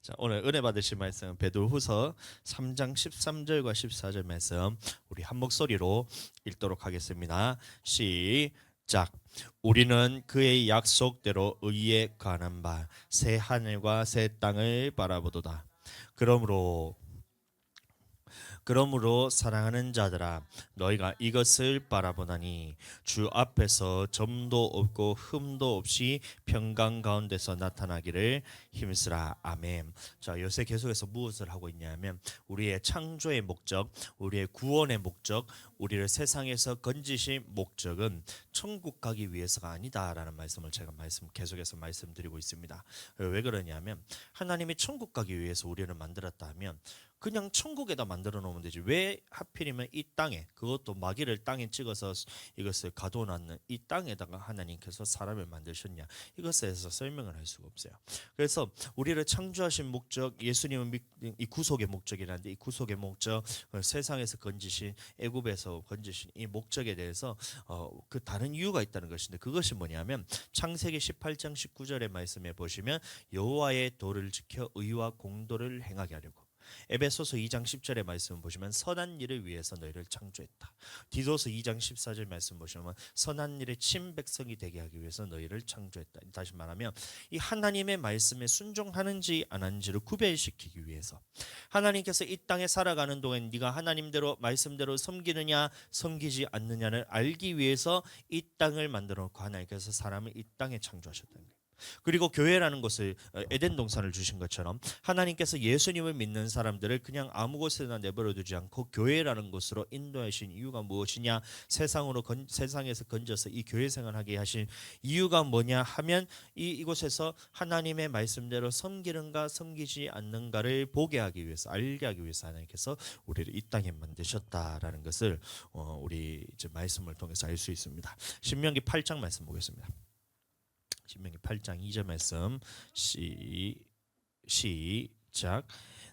자, 오늘 은혜 받으실 말씀 베드로후서 3장 13절과 14절 말씀 우리 한 목소리로 읽도록 하겠습니다. 시작. 우리는 그의 약속대로 의에 관한 바 새 하늘과 새 땅을 바라보도다. 그러므로 사랑하는 자들아 너희가 이것을 바라보나니 주 앞에서 점도 없고 흠도 없이 평강 가운데서 나타나기를 힘쓰라. 아멘. 자, 요새 계속해서 무엇을 하고 있냐면 우리의 창조의 목적, 우리의 구원의 목적, 우리를 세상에서 건지신 목적은 천국 가기 위해서가 아니다라는 말씀을 제가 계속해서 말씀드리고 있습니다. 왜 그러냐면 하나님이 천국 가기 위해서 우리를 만들었다 하면 그냥 천국에다 만들어 놓으면 되지. 왜 하필이면 이 땅에, 그것도 마귀를 땅에 찍어서 이것을 가둬놨는 이 땅에다가 하나님께서 사람을 만드셨냐, 이것에 대해서 설명을 할 수가 없어요. 그래서 우리를 창조하신 목적, 예수님은 이 구속의 목적이라는데, 이 구속의 목적, 세상에서 건지신, 애굽에서 건지신 이 목적에 대해서 그 다른 이유가 있다는 것인데, 그것이 뭐냐면 창세기 18장 19절의 말씀에 보시면 여호와의 도를 지켜 의와 공도를 행하게 하려고, 에베소서 2장 10절의 말씀 보시면 선한 일을 위해서 너희를 창조했다. 디도서 2장 14절 말씀 보시면 선한 일의 친백성이 되게 하기 위해서 너희를 창조했다. 다시 말하면 이 하나님의 말씀에 순종하는지 안 하는지를 구별시키기 위해서, 하나님께서 이 땅에 살아가는 동안 네가 하나님대로 말씀대로 섬기느냐 섬기지 않느냐를 알기 위해서 이 땅을 만들어 놓고 하나님께서 사람을 이 땅에 창조하셨다는 거예요. 그리고 교회라는 것을 에덴 동산을 주신 것처럼 하나님께서 예수님을 믿는 사람들을 그냥 아무 곳에나 내버려 두지 않고 교회라는 곳으로 인도하신 이유가 무엇이냐, 세상에서 건져서 이 교회 생활하게 하신 이유가 뭐냐 하면 이곳에서 하나님의 말씀대로 섬기는가 섬기지 않는가를 보게 하기 위해서, 알게 하기 위해서 하나님께서 우리를 이 땅에 만드셨다라는 것을 우리 이제 말씀을 통해서 알 수 있습니다. 신명기 8장 말씀 보겠습니다. 신명기 8장 2절 말씀 시작.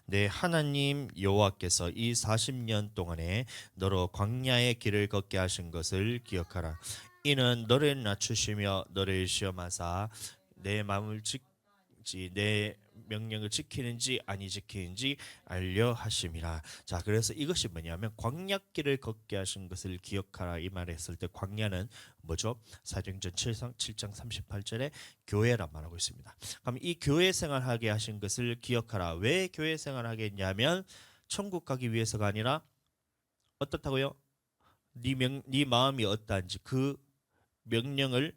내 하나님 여호와께서 이 40년 동안에 너로 광야의 길을 걷게 하신 것을 기억하라. 이는 너를 낮추시며 너를 시험하사 내 마음을 내 명령을 지키는지 아니 지키는지 알려 하심이라. 자, 그래서 이것이 뭐냐면 광야길을 걷게 하신 것을 기억하라, 이 말을 했을 때 광야는 뭐죠? 사도행전 7장 38절에 교회란 말하고 있습니다. 그럼 이 교회 생활하게 하신 것을 기억하라. 왜 교회 생활하게 했냐면 천국 가기 위해서가 아니라 어떻다고요? 네 마음이 어떠한지, 그 명령을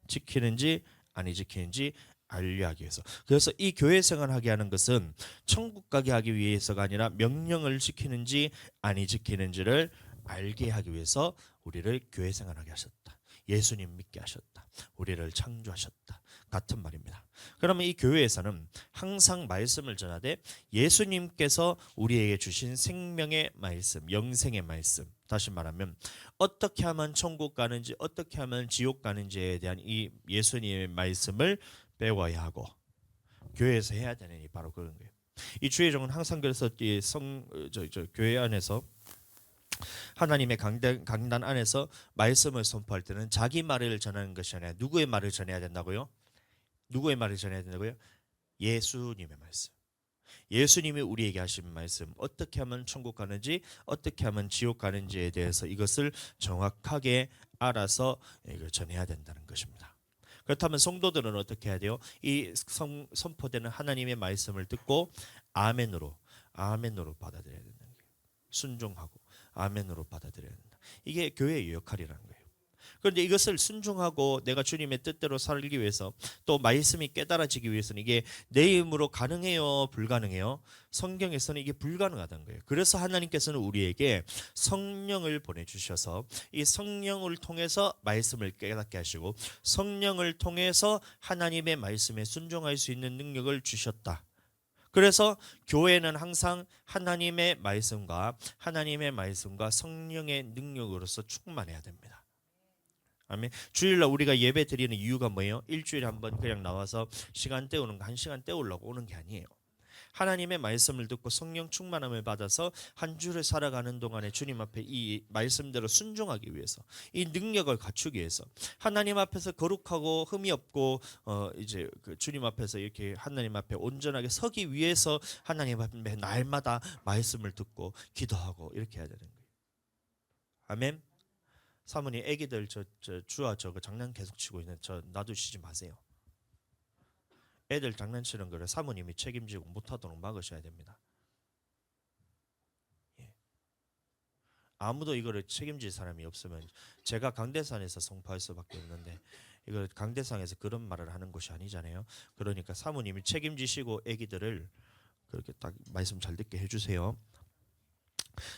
지키는지 아니 지키는지 알려하기 위해서. 그래서 이 교회 생활하게 하는 것은 천국 가게 하기 위해서가 아니라 명령을 지키는지 아니 지키는지를 알게 하기 위해서 우리를 교회 생활하게 하셨다. 예수님 믿게 하셨다. 우리를 창조하셨다. 같은 말입니다. 그러면 이 교회에서는 항상 말씀을 전하되 예수님께서 우리에게 주신 생명의 말씀, 영생의 말씀, 다시 말하면 어떻게 하면 천국 가는지 어떻게 하면 지옥 가는지에 대한 이 예수님의 말씀을 배워야 하고 교회에서 해야 되는 이 바로 그런 거예요. 이 주의 종은 항상 그래서 교회 안에서 하나님의 강단 안에서 말씀을 선포할 때는 자기 말을 전하는 것이 아니라 누구의 말을 전해야 된다고요? 누구의 말을 전해야 된다고요? 예수님의 말씀. 예수님이 우리에게 하신 말씀, 어떻게 하면 천국 가는지 어떻게 하면 지옥 가는지에 대해서 이것을 정확하게 알아서 이걸 전해야 된다는 것입니다. 그렇다면 성도들은 어떻게 해야 돼요? 이 선포되는 하나님의 말씀을 듣고 아멘으로 받아들여야 된다는 거예요. 순종하고 아멘으로 받아들여야 된다. 이게 교회의 역할이라는 거예요. 그런데 이것을 순종하고 내가 주님의 뜻대로 살기 위해서, 또 말씀이 깨달아지기 위해서는 이게 내 힘으로 가능해요, 불가능해요? 성경에서는 이게 불가능하다는 거예요. 그래서 하나님께서는 우리에게 성령을 보내주셔서 이 성령을 통해서 말씀을 깨닫게 하시고 성령을 통해서 하나님의 말씀에 순종할 수 있는 능력을 주셨다. 그래서 교회는 항상 하나님의 말씀과 성령의 능력으로서 충만해야 됩니다. 아멘. 주일날 우리가 예배 드리는 이유가 뭐예요? 일주일에 한 번 그냥 나와서 시간 때우는 거, 한 시간 때우려고 오는 게 아니에요. 하나님의 말씀을 듣고 성령 충만함을 받아서 한 주를 살아가는 동안에 주님 앞에 이 말씀대로 순종하기 위해서, 이 능력을 갖추기 위해서, 하나님 앞에서 거룩하고 흠이 없고 이제 그 주님 앞에서 이렇게 하나님 앞에 온전하게 서기 위해서 하나님 앞에 날마다 말씀을 듣고 기도하고 이렇게 해야 되는 거예요. 아멘. 사모님, 애기들 주아 저거 장난 계속 치고 있는 저 놔두시지 마세요. 애들 장난치는 거를 사모님이 책임지고 못하도록 막으셔야 됩니다. 예. 아무도 이거를 책임질 사람이 없으면 제가 강대산에서 송파할 수밖에 없는데, 이거 강대상에서 그런 말을 하는 곳이 아니잖아요. 그러니까 사모님이 책임지시고 애기들을 그렇게 딱 말씀 잘 듣게 해주세요.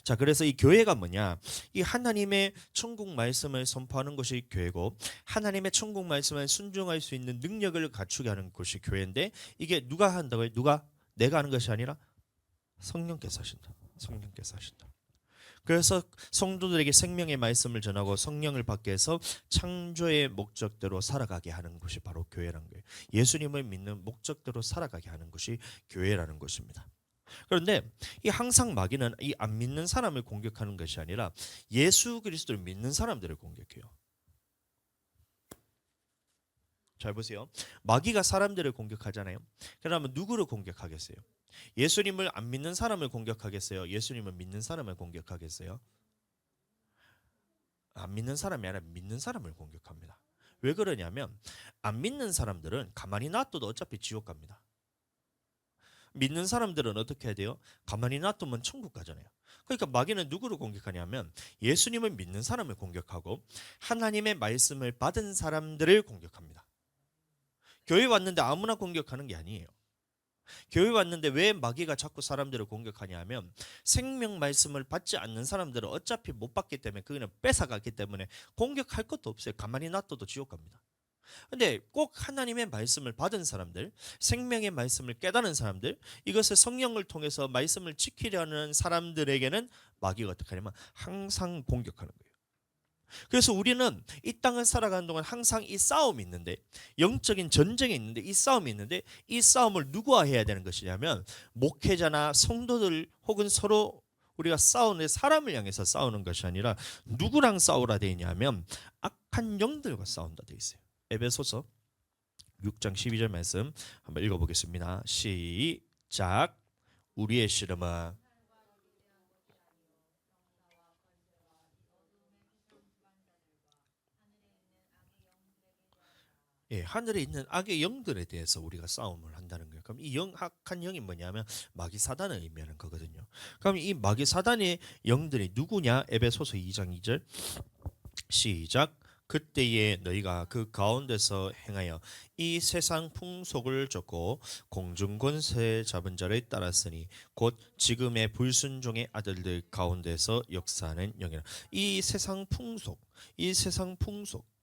자, 그래서 이 교회가 뭐냐? 이 하나님의 천국 말씀을 선포하는 것이 교회고, 하나님의 천국 말씀을 순종할 수 있는 능력을 갖추게 하는 것이 교회인데, 이게 누가 한다고요? 누가? 내가 하는 것이 아니라 성령께서 하신다. 성령께서 하신다. 그래서 성도들에게 생명의 말씀을 전하고 성령을 받게 해서 창조의 목적대로 살아가게 하는 것이 바로 교회라는 거예요. 예수님을 믿는 목적대로 살아가게 하는 것이 교회라는 것입니다. 그런데 이 항상 마귀는 이 안 믿는 사람을 공격하는 것이 아니라 예수 그리스도를 믿는 사람들을 공격해요. 잘 보세요. 마귀가 사람들을 공격하잖아요. 그러면 누구를 공격하겠어요? 예수님을 안 믿는 사람을 공격하겠어요? 예수님을 믿는 사람을 공격하겠어요? 안 믿는 사람이 아니라 믿는 사람을 공격합니다. 왜 그러냐면 안 믿는 사람들은 가만히 놔둬도 어차피 지옥 갑니다. 믿는 사람들은 어떻게 해야 돼요? 가만히 놔두면 천국 가잖아요. 그러니까 마귀는 누구를 공격하냐면 예수님을 믿는 사람을 공격하고 하나님의 말씀을 받은 사람들을 공격합니다. 교회 왔는데 아무나 공격하는 게 아니에요. 교회 왔는데 왜 마귀가 자꾸 사람들을 공격하냐면 생명 말씀을 받지 않는 사람들은 어차피 못 받기 때문에, 그거는 뺏어갔기 때문에 공격할 것도 없어요. 가만히 놔둬도 지옥 갑니다. 근데 꼭 하나님의 말씀을 받은 사람들, 생명의 말씀을 깨달은 사람들, 이것을 성령을 통해서 말씀을 지키려는 사람들에게는 마귀가 어떻게 하냐면 항상 공격하는 거예요. 그래서 우리는 이 땅을 살아가는 동안 항상 이 싸움이 있는데, 영적인 전쟁이 있는데, 이 싸움이 있는데, 이 싸움을 누구와 해야 되는 것이냐면 목회자나 성도들 혹은 서로 우리가 싸우는 사람을 향해서 싸우는 것이 아니라 누구랑 싸우라 되어 있냐면 악한 영들과 싸운다 되어 있어요. 에베소서 6장 12절 말씀 한번 읽어보겠습니다. 시작. 우리의 씨름은 하늘에 있는 악의 영들에 대해서 우리가 싸움을 한다는 거예요. 그럼 이 악한 영이 뭐냐면 마귀 사단을 의미하는 거거든요. 그럼 이 마귀 사단의 영들이 누구냐? 에베소서 2장 2절 시작. 그때에 너희가 그 가운데서 행하여 이 세상 풍속을 쫓고 공중 권세 잡은 자를 따랐으니 곧 지금의 불순종의 아들들 가운데서 역사하는 영이라. 이 세상 풍속,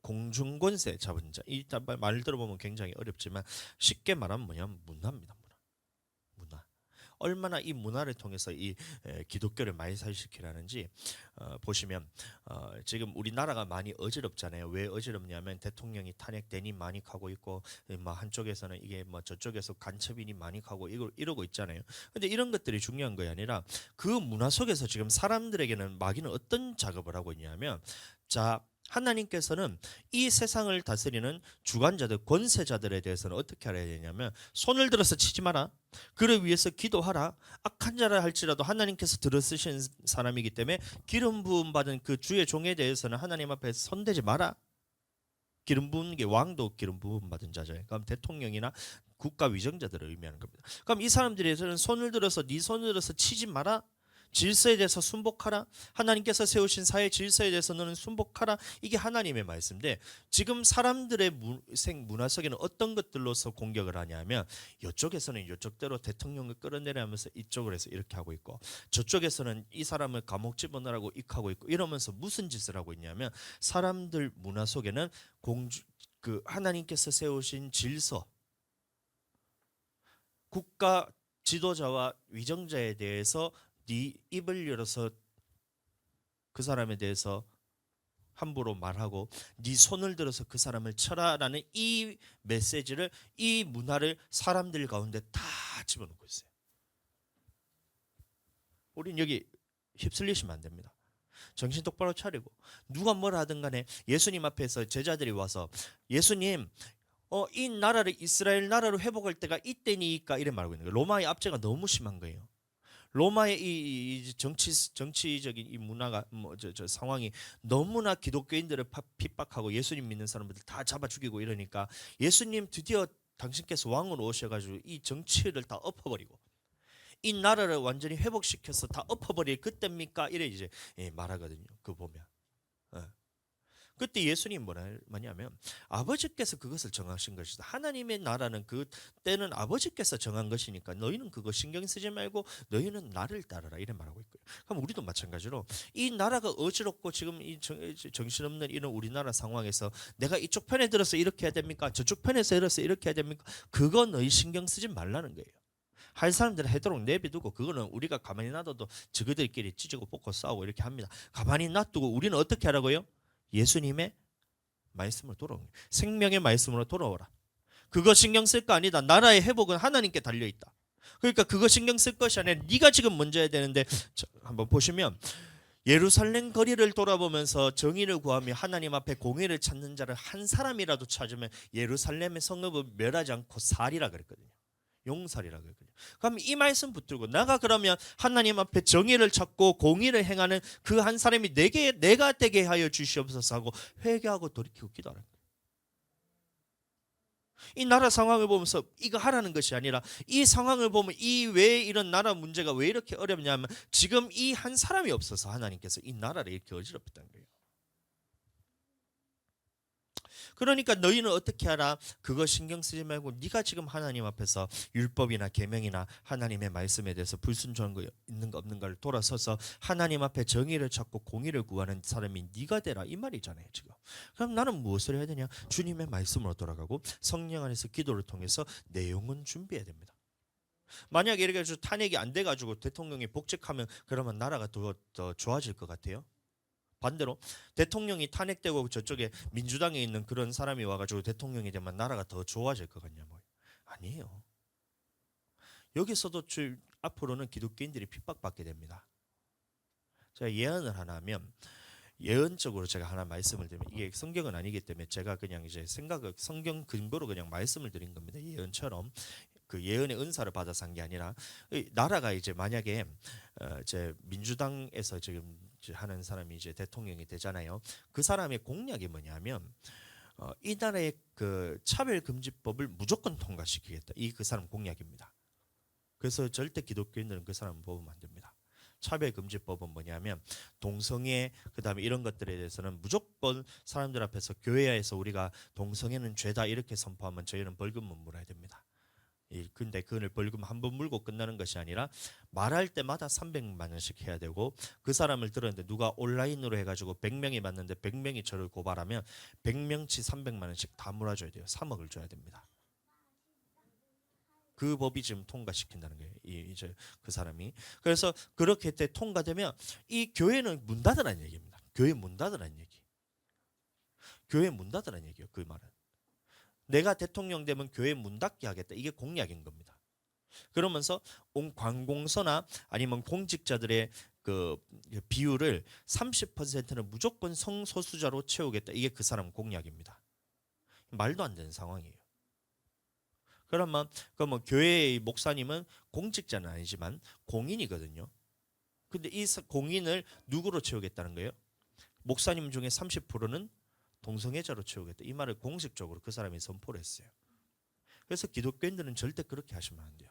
공중 권세 잡은 자. 이 말 들어보면 굉장히 어렵지만 쉽게 말하면 뭐냐면 문화입니다. 문화. 얼마나 이 문화를 통해서 이 기독교를 말살시키라는지 보시면 지금 우리나라가 많이 어지럽잖아요. 왜 어지럽냐면 대통령이 탄핵되니 많이 가고 있고, 뭐 한쪽에서는 이게 뭐 저쪽에서 간첩이니 많이 가고 이러고 있잖아요. 근데 이런 것들이 중요한 것이 아니라 그 문화 속에서 지금 사람들에게는 마귀는 어떤 작업을 하고 있냐면, 자, 하나님께서는 이 세상을 다스리는 주관자들, 권세자들에 대해서는 어떻게 알아야 되냐면 손을 들어서 치지 마라. 그를 위해서 기도하라. 악한 자라 할지라도 하나님께서 들어쓰신 사람이기 때문에 기름 부음 받은 그 주의 종에 대해서는 하나님 앞에 손대지 마라. 기름 부은 게 왕도 기름 부음 받은 자잖아요. 그럼 대통령이나 국가 위정자들을 의미하는 겁니다. 그럼 이 사람들에서는 손을 들어서 네 손을 들어서 치지 마라. 질서에 대해서 순복하라. 하나님께서 세우신 사회 질서에 대해서 너는 순복하라. 이게 하나님의 말씀인데, 지금 사람들의 문화 속에는 어떤 것들로서 공격을 하냐면 이쪽에서는 이쪽대로 대통령을 끌어내려면서 이쪽을 해서 이렇게 하고 있고, 저쪽에서는 이 사람을 감옥 집어넣으라고 익하고 있고, 이러면서 무슨 짓을 하고 있냐면 사람들 문화 속에는 그 하나님께서 세우신 질서, 국가 지도자와 위정자에 대해서 네 입을 열어서 그 사람에 대해서 함부로 말하고 네 손을 들어서 그 사람을 쳐라라는 이 메시지를, 이 문화를 사람들 가운데 다 집어넣고 있어요. 우린 여기 휩쓸리시면 안 됩니다. 정신 똑바로 차리고 누가 뭐라 하든 간에 예수님 앞에서 제자들이 와서 예수님 이 나라를 이스라엘 나라로 회복할 때가 이때니까 이래 말하고 있는 거예요. 로마의 압제가 너무 심한 거예요. 로마의 이 정치적인 이 문화가 저 상황이 너무나 기독교인들을 핍박하고 예수님 믿는 사람들 다 잡아 죽이고 이러니까 예수님 드디어 당신께서 왕으로 오셔가지고 이 정치를 다 엎어버리고 이 나라를 완전히 회복시켜서 다 엎어버릴 그때입니까? 이래 이제 말하거든요. 그거 보면. 예. 그때 예수님 뭐냐면 아버지께서 그것을 정하신 것이다. 하나님의 나라는 그 때는 아버지께서 정한 것이니까 너희는 그거 신경 쓰지 말고 너희는 나를 따르라 이런 말하고 있고요. 그럼 우리도 마찬가지로 이 나라가 어지럽고 지금 이 정신없는 이런 우리나라 상황에서 내가 이쪽 편에 들어서 이렇게 해야 됩니까? 저쪽 편에서 들어서 이렇게 해야 됩니까? 그거 너희 신경 쓰지 말라는 거예요. 할 사람들은 해도록 내비두고 그거는 우리가 가만히 놔둬도 저그들끼리 찢고 뽑고 싸우고 이렇게 합니다. 가만히 놔두고 우리는 어떻게 하라고요? 예수님의 말씀으로 돌아오는 거예요. 생명의 말씀으로 돌아오라. 그거 신경 쓸 거 아니다. 나라의 회복은 하나님께 달려있다. 그러니까 그거 신경 쓸 것이 아니라 네가 지금 먼저 해야 되는데 한번 보시면 예루살렘 거리를 돌아보면서 정의를 구하며 하나님 앞에 공의를 찾는 자를 한 사람이라도 찾으면 예루살렘의 성읍을 멸하지 않고 살이라 그랬거든요. 용살이라 그랬거든요. 그럼 이 말씀 붙들고 내가 그러면 하나님 앞에 정의를 찾고 공의를 행하는 그 한 사람이 내가 되게 하여 주시옵소서 하고 회개하고 돌이키고 기도하는 거예요. 이 나라 상황을 보면서 이거 하라는 것이 아니라 이 상황을 보면 이 왜 이런 나라 문제가 왜 이렇게 어렵냐면 지금 이 한 사람이 없어서 하나님께서 이 나라를 이렇게 어지럽혔다는 거예요. 그러니까 너희는 어떻게 하라? 그거 신경 쓰지 말고 네가 지금 하나님 앞에서 율법이나 계명이나 하나님의 말씀에 대해서 불순종한 거 있는 거 없는 걸 돌아서서 하나님 앞에 정의를 찾고 공의를 구하는 사람이 네가 되라 이 말이잖아요 지금. 그럼 나는 무엇을 해야 되냐? 주님의 말씀으로 돌아가고 성령 안에서 기도를 통해서 내용은 준비해야 됩니다. 만약에 이렇게 탄핵이 안 돼가지고 대통령이 복직하면 그러면 나라가 더 좋아질 것 같아요? 반대로 대통령이 탄핵되고 저쪽에 민주당에 있는 그런 사람이 와가지고 대통령이 되면 나라가 더 좋아질 것 같냐? 뭐 아니에요. 여기서도 앞으로는 기독교인들이 핍박받게 됩니다. 제가 예언을 하나 하면 예언적으로 제가 하나 말씀을 드리면 이게 성경은 아니기 때문에 제가 그냥 이제 성경 근거로 그냥 말씀을 드린 겁니다. 예언처럼 그 예언의 은사를 받아서 한 게 아니라 나라가 이제 만약에 제 민주당에서 지금 하는 사람이 이제 대통령이 되잖아요. 그 사람의 공약이 뭐냐면 이 나라의 그 차별금지법을 무조건 통과시키겠다. 이 그 사람 공약입니다. 그래서 절대 기독교인들은 그 사람 뽑으면 안 됩니다. 차별금지법은 뭐냐면 동성애 그다음에 이런 것들에 대해서는 무조건 사람들 앞에서 교회에서 우리가 동성애는 죄다 이렇게 선포하면 저희는 벌금을 물어야 됩니다. 근데 그걸 벌금 한 번 물고 끝나는 것이 아니라 말할 때마다 300만 원씩 해야 되고 그 사람을 들었는데 누가 온라인으로 해가지고 100명이 맞는데 100명이 저를 고발하면 100명치 300만 원씩 다 물어줘야 돼요. 3억을 줘야 됩니다. 그 법이 지금 통과시킨다는 거예요. 이제 그 사람이. 그래서 그렇게 때 통과되면 이 교회는 문 닫으라는 얘기입니다. 교회 문 닫으라는 얘기. 교회 문 닫으라는 얘기예요. 그 말은. 내가 대통령 되면 교회 문 닫게 하겠다. 이게 공약인 겁니다. 그러면서 관공서나 아니면 공직자들의 그 비율을 30%는 무조건 성소수자로 채우겠다. 이게 그 사람 공약입니다. 말도 안 되는 상황이에요. 그러면 교회의 목사님은 공직자는 아니지만 공인이거든요. 근데 이 공인을 누구로 채우겠다는 거예요? 목사님 중에 30%는 동성애자로 채우겠다. 이 말을 공식적으로 그 사람이 선포를 했어요. 그래서 기독교인들은 절대 그렇게 하시면 안 돼요.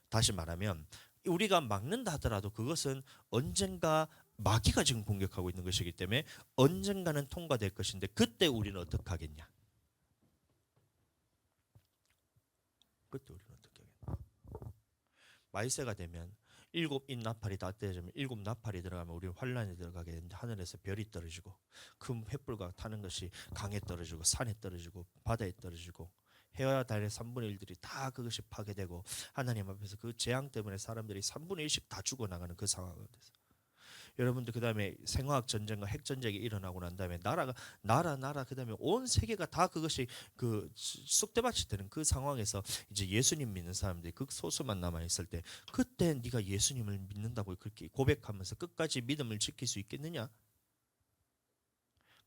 다시 말하면 우리가 막는다 하더라도 그것은 언젠가 마귀가 지금 공격하고 있는 것이기 때문에 언젠가는 통과될 것인데 그때 우리는 어떻게 하겠냐? 그때 우리는 어떻게 하겠냐? 말세가 되면 7인 나팔이 다 떼지면 7 나팔이 들어가면 우리 환란에 들어가게 되는데 하늘에서 별이 떨어지고 큰 횃불과 타는 것이 강에 떨어지고 산에 떨어지고 바다에 떨어지고 해와 달의 3분의 1들이 다 그것이 파괴되고 하나님 앞에서 그 재앙 때문에 사람들이 3분의 1씩 다 죽어나가는 그 상황에서 여러분들 그 다음에 생화학 전쟁과 핵 전쟁이 일어나고 난 다음에 나라 그 다음에 온 세계가 다 그것이 그 쑥대밭이 되는 그 상황에서 이제 예수님 믿는 사람들이 극소수만 남아 있을 때 그때 네가 예수님을 믿는다고 그렇게 고백하면서 끝까지 믿음을 지킬 수 있겠느냐?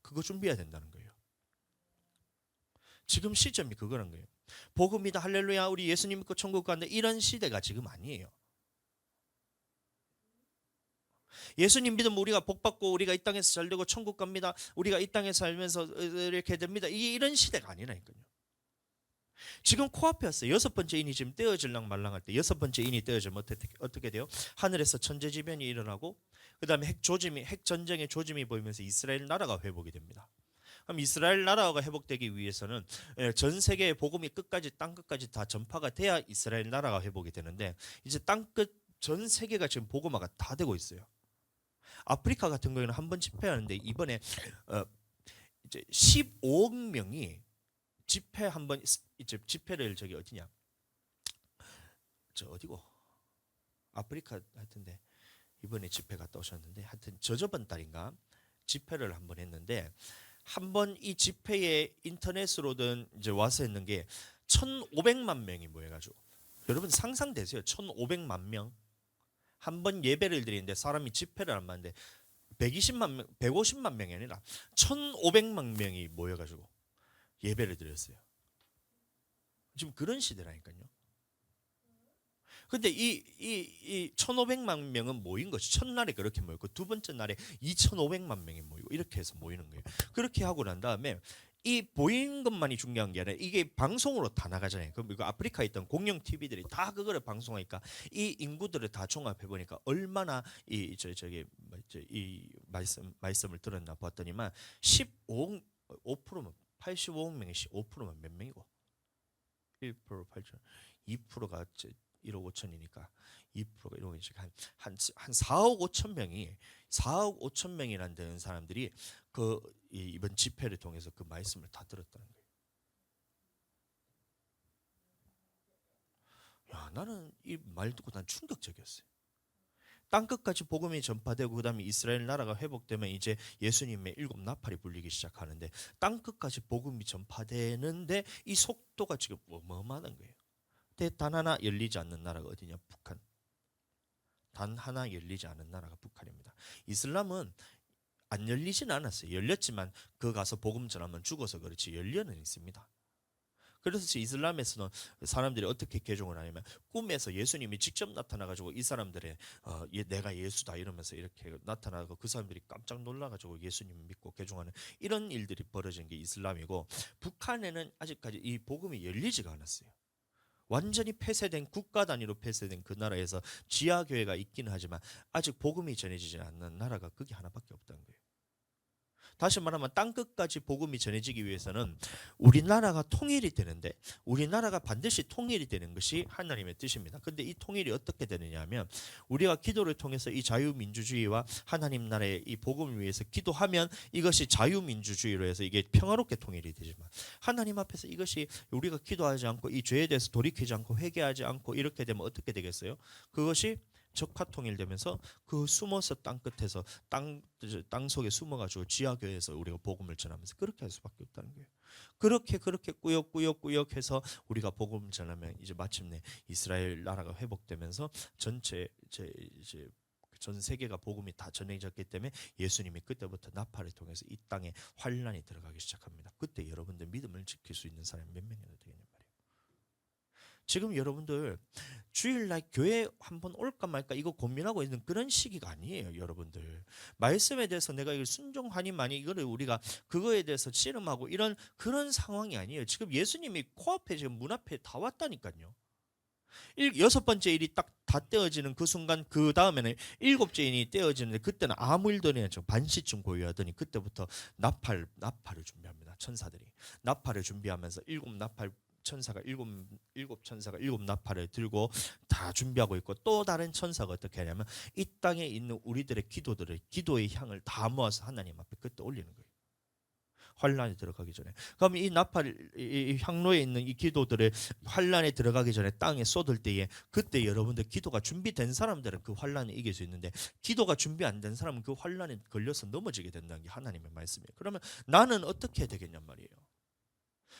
그거 준비해야 된다는 거예요. 지금 시점이 그거란 거예요. 복음이다 할렐루야 우리 예수님 믿고 천국 간다 이런 시대가 지금 아니에요. 예수님 믿으면 우리가 복받고 우리가 이 땅에서 잘 되고 천국 갑니다. 우리가 이 땅에 살면서 이렇게 됩니다. 이게 이런 시대가 아니라니까요. 지금 코앞에 왔어요. 여섯 번째 인이 지금 떼어질랑 말랑할 때 여섯 번째 인이 떼어지면 어떻게 돼요? 하늘에서 천재지변이 일어나고 그 다음에 핵 전쟁의 조짐이 보이면서 이스라엘 나라가 회복이 됩니다. 그럼 이스라엘 나라가 회복되기 위해서는 전 세계의 복음이 끝까지 땅 끝까지 다 전파가 돼야 이스라엘 나라가 회복이 되는데 이제 땅 끝 전 세계가 지금 복음화가 다 되고 있어요. 아프리카 같은 경우에는 한 번 집회하는데 이번에 이제 15억 명이 집회 한번 이제 집회를 저기 어디냐? 저 어디고? 아프리카 하여튼데 이번에 집회 갔다 오셨는데 하여튼 저번 달인가 집회를 한번 했는데 한 번 이 집회에 인터넷으로든 이제 와서 했는 게 1,500만 명이 모여가지고 여러분 상상되세요? 1,500만 명 한 번 예배를 드리는데 사람이 집회를 안 하는데 120만 명, 150만 명이 아니라 1,500만 명이 모여가지고 예배를 드렸어요. 지금 그런 시대라니까요. 근데 이 1,500만 명은 모인 것이 첫날에 그렇게 모였고 두 번째 날에 2,500만 명이 모이고 이렇게 해서 모이는 거예요. 그렇게 하고 난 다음에 이 보이는 것만이 중요한 게 아니라 이게 방송으로 다 나가잖아요. 그럼 이거 아프리카에 있던 공영 TV들이 다 그거를 방송하니까 이 인구들을 다 종합해 보니까 얼마나 이 말씀을 들었나 봤더니만 15억 5%면 85억 명이 5%면 몇 명이고 1% 8천 2%가 1억 5천이니까 2%가 1억 5천 한 4억 5천 명이 4억 5천 명이라는 되는 사람들이 그 이번 집회를 통해서 그 말씀을 다 들었다는 거예요. 야, 나는 이 말 듣고 난 충격적이었어요. 땅 끝까지 복음이 전파되고 그다음에 이스라엘 나라가 회복되면 이제 예수님의 일곱 나팔이 불리기 시작하는데 땅 끝까지 복음이 전파되는데 이 속도가 지금 어마어마한 거예요. 근데 단 하나 열리지 않는 나라가 어디냐? 북한. 단 하나 열리지 않은 나라가 북한입니다. 이슬람은 안 열리진 않았어요. 열렸지만 그 가서 복음 전하면 죽어서 그렇지 열려는 있습니다. 그래서 이슬람에서는 사람들이 어떻게 개종을 하냐면 꿈에서 예수님이 직접 나타나가지고 이 사람들의 내가 예수다 이러면서 이렇게 나타나고 그 사람들이 깜짝 놀라가지고 예수님 믿고 개종하는 이런 일들이 벌어진 게 이슬람이고 북한에는 아직까지 이 복음이 열리지가 않았어요. 완전히 폐쇄된 국가 단위로 폐쇄된 그 나라에서 지하교회가 있기는 하지만 아직 복음이 전해지지 않는 나라가 그게 하나밖에 없다는 거예요. 다시 말하면 땅끝까지 복음이 전해지기 위해서는 우리나라가 통일이 되는데 우리나라가 반드시 통일이 되는 것이 하나님의 뜻입니다. 근데 이 통일이 어떻게 되느냐 하면 우리가 기도를 통해서 이 자유민주주의와 하나님 나라의 이 복음을 위해서 기도하면 이것이 자유민주주의로 해서 이게 평화롭게 통일이 되지만 하나님 앞에서 이것이 우리가 기도하지 않고 이 죄에 대해서 돌이키지 않고 회개하지 않고 이렇게 되면 어떻게 되겠어요? 그것이 적화 통일되면서 그 숨어서 땅 끝에서 땅 속에 숨어가지고 지하교회에서 우리가 복음을 전하면서 그렇게 할 수밖에 없다는 거예요. 그렇게 꾸역꾸역해서 우리가 복음을 전하면 이제 마침내 이스라엘 나라가 회복되면서 전체 이제 전 세계가 복음이 다 전해졌기 때문에 예수님이 그때부터 나팔을 통해서 이 땅에 환란이 들어가기 시작합니다. 그때 여러분들 믿음을 지킬 수 있는 사람이 몇 명이나 되겠냐 말이에요. 지금 여러분들 주일날 교회 한번 올까 말까 이거 고민하고 있는 그런 시기가 아니에요. 여러분들 말씀에 대해서 내가 이걸 순종하니만이 이거를 우리가 그거에 대해서 씨름하고 이런 그런 상황이 아니에요. 지금 예수님이 코앞에 지금 문 앞에 다 왔다니까요. 여섯 번째 일이 딱 다 떼어지는 그 순간 그 다음에는 일곱째 일이 떼어지는데 그때는 아무 일도 아니죠. 반시쯤 고요하더니 그때부터 나팔을 준비합니다. 천사들이 나팔을 준비하면서 일곱 천사가 일곱 나팔을 들고 다 준비하고 있고 또 다른 천사가 어떻게 하냐면 이 땅에 있는 우리들의 기도의 향을 다 모아서 하나님 앞에 그때 올리는 거예요. 환란에 들어가기 전에. 그러면 이 나팔 이 향로에 있는 이 기도들의 환란에 들어가기 전에 땅에 쏟을 때에 그때 여러분들 기도가 준비된 사람들은 그 환란에 이길 수 있는데 기도가 준비 안 된 사람은 그 환란에 걸려서 넘어지게 된다는 게 하나님의 말씀이에요. 그러면 나는 어떻게 해야 되겠냔 말이에요.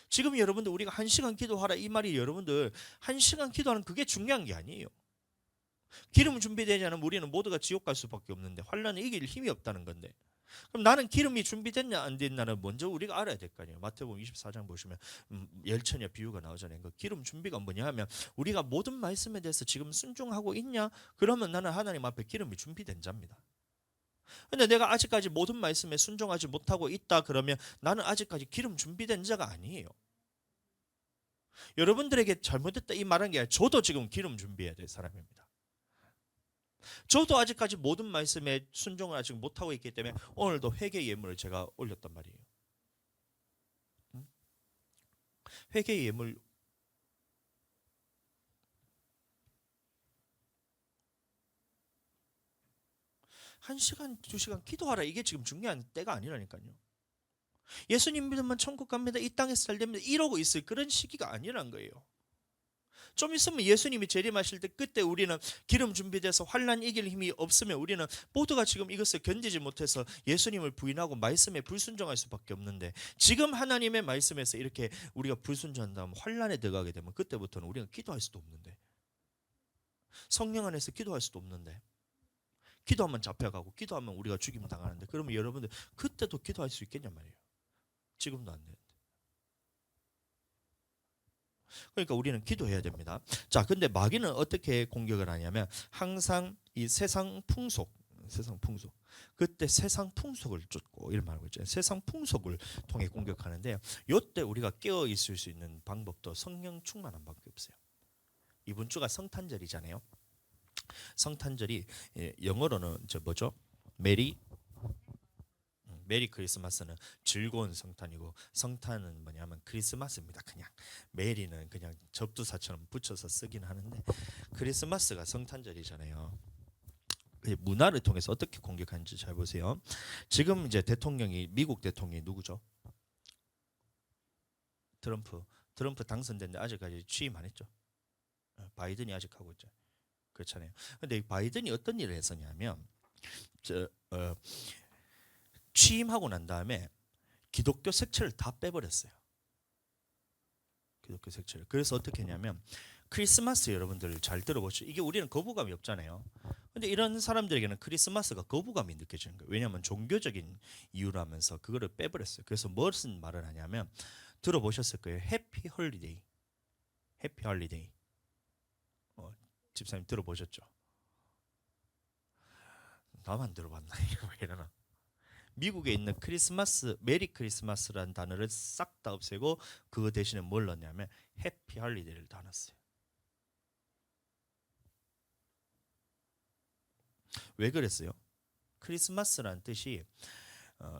지금 여러분들 우리가 1시간 기도하라 이 말이 여러분들 1시간 기도하는 그게 중요한 게 아니에요. 기름 준비되지 않으면 우리는 모두가 지옥 갈 수밖에 없는데 환란에 이길 힘이 없다는 건데 그럼 나는 기름이 준비됐냐 안 됐냐는 먼저 우리가 알아야 될 거 아니에요. 마태복음 24장 보시면 열처녀 비유가 나오잖아요. 그 기름 준비가 뭐냐 하면 우리가 모든 말씀에 대해서 지금 순종하고 있냐? 그러면 나는 하나님 앞에 기름이 준비된 자입니다. 근데 내가 아직까지 모든 말씀에 순종하지 못하고 있다 그러면 나는 아직까지 기름 준비된 자가 아니에요. 여러분들에게 잘못됐다 이 말한 게 아니라 저도 지금 기름 준비해야 될 사람입니다. 저도 아직까지 모든 말씀에 순종을 아직 못하고 있기 때문에 오늘도 회개 예물을 제가 올렸단 말이에요. 회개 예물 1시간, 2시간 기도하라 이게 지금 중요한 때가 아니라니까요. 예수님 믿으면 천국 갑니다. 이 땅에서 잘 됩니다. 이러고 있을 그런 시기가 아니란 거예요. 좀 있으면 예수님이 재림하실 때 그때 우리는 기름 준비돼서 환난 이길 힘이 없으면 우리는 모두가 지금 이것을 견디지 못해서 예수님을 부인하고 말씀에 불순종할 수밖에 없는데 지금 하나님의 말씀에서 이렇게 우리가 불순종한다면 환난에 들어가게 되면 그때부터는 우리가 기도할 수도 없는데 성령 안에서 기도할 수도 없는데 기도하면 잡혀가고 기도하면 우리가 죽임 당하는데 그러면 여러분들 그때도 기도할 수 있겠냔 말이에요. 지금도 안 되는데. 그러니까 우리는 기도해야 됩니다. 자, 근데 마귀는 어떻게 공격을 하냐면 항상 이 세상 풍속 그때 세상 풍속을 쫓고 이런 말하고 있잖아요. 세상 풍속을 통해 공격하는데 이때 우리가 깨어 있을 수 있는 방법도 성령 충만한 밖에 없어요. 이번 주가 성탄절이잖아요. 성탄절이 영어로는 저 뭐죠? 메리 크리스마스는 즐거운 성탄이고 성탄은 뭐냐면 크리스마스입니다. 그냥 메리는 그냥 접두사처럼 붙여서 쓰긴 하는데 크리스마스가 성탄절이잖아요. 문화를 통해서 어떻게 공격하는지 잘 보세요. 지금 이제 미국 대통령이 누구죠? 트럼프 당선됐는데 아직까지 취임 안 했죠. 바이든이 아직 하고 있죠. 그렇잖아요. 근데 바이든이 어떤 일을 했었냐면 취임하고 난 다음에 기독교 색채를 다 빼버렸어요. 기독교 색채를. 그래서 어떻게 했냐면 크리스마스 여러분들 잘 들어보시죠. 이게 우리는 거부감이 없잖아요. 근데 이런 사람들에게는 크리스마스가 거부감이 느껴지는 거예요. 왜냐하면 종교적인 이유라면서 그거를 빼버렸어요. 그래서 무슨 말을 하냐면 들어보셨을 거예요. 해피 홀리데이. 해피 홀리데이. 집사님 들어보셨죠? 나만 들어봤나? 이거 왜 이러나? 미국에 있는 크리스마스, 메리 크리스마스라는 단어를 싹 다 없애고 그거 대신에 뭘 넣냐면 해피 할리데이를 다 넣었어요. 왜 그랬어요? 크리스마스라는 뜻이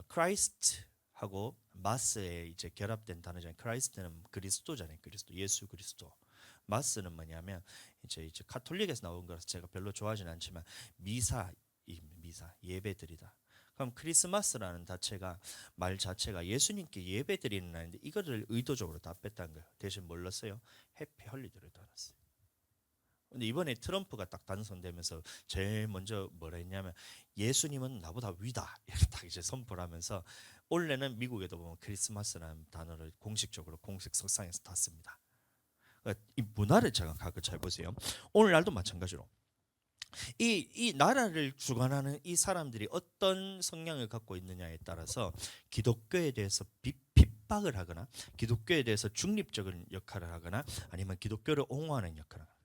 크라이스트하고 마스에 이제 결합된 단어잖아요. 크라이스트는 그리스도잖아요. 그리스도, 예수 그리스도. 마스는 뭐냐면 이제 카톨릭에서 나온 거라서 제가 별로 좋아하지는 않지만 미사 예배드리다. 그럼 크리스마스라는 말 자체가 예수님께 예배드리는 날인데 이거를 의도적으로 다 뺐다는 거예요. 대신 뭘 넣었어요? 해피 홀리데이를 다 넣었어요. 근데 이번에 트럼프가 딱 당선되면서 제일 먼저 뭐라 했냐면 예수님은 나보다 위다 이렇게 딱 이제 선포를 하면서 원래는 미국에도 보면 크리스마스라는 단어를 공식적으로 공식 석상에서 다 씁니다. 그러니까 이 문화를 장악하고 잘 보세요. 오늘날도 마찬가지로 이 나라를 주관하는 이 사람들이 어떤 성향을 갖고 있느냐에 따라서 기독교에 대해서 핍박을 하거나 기독교에 대해서 중립적인 역할을 하거나 아니면 기독교를 옹호하는 역할을 하거나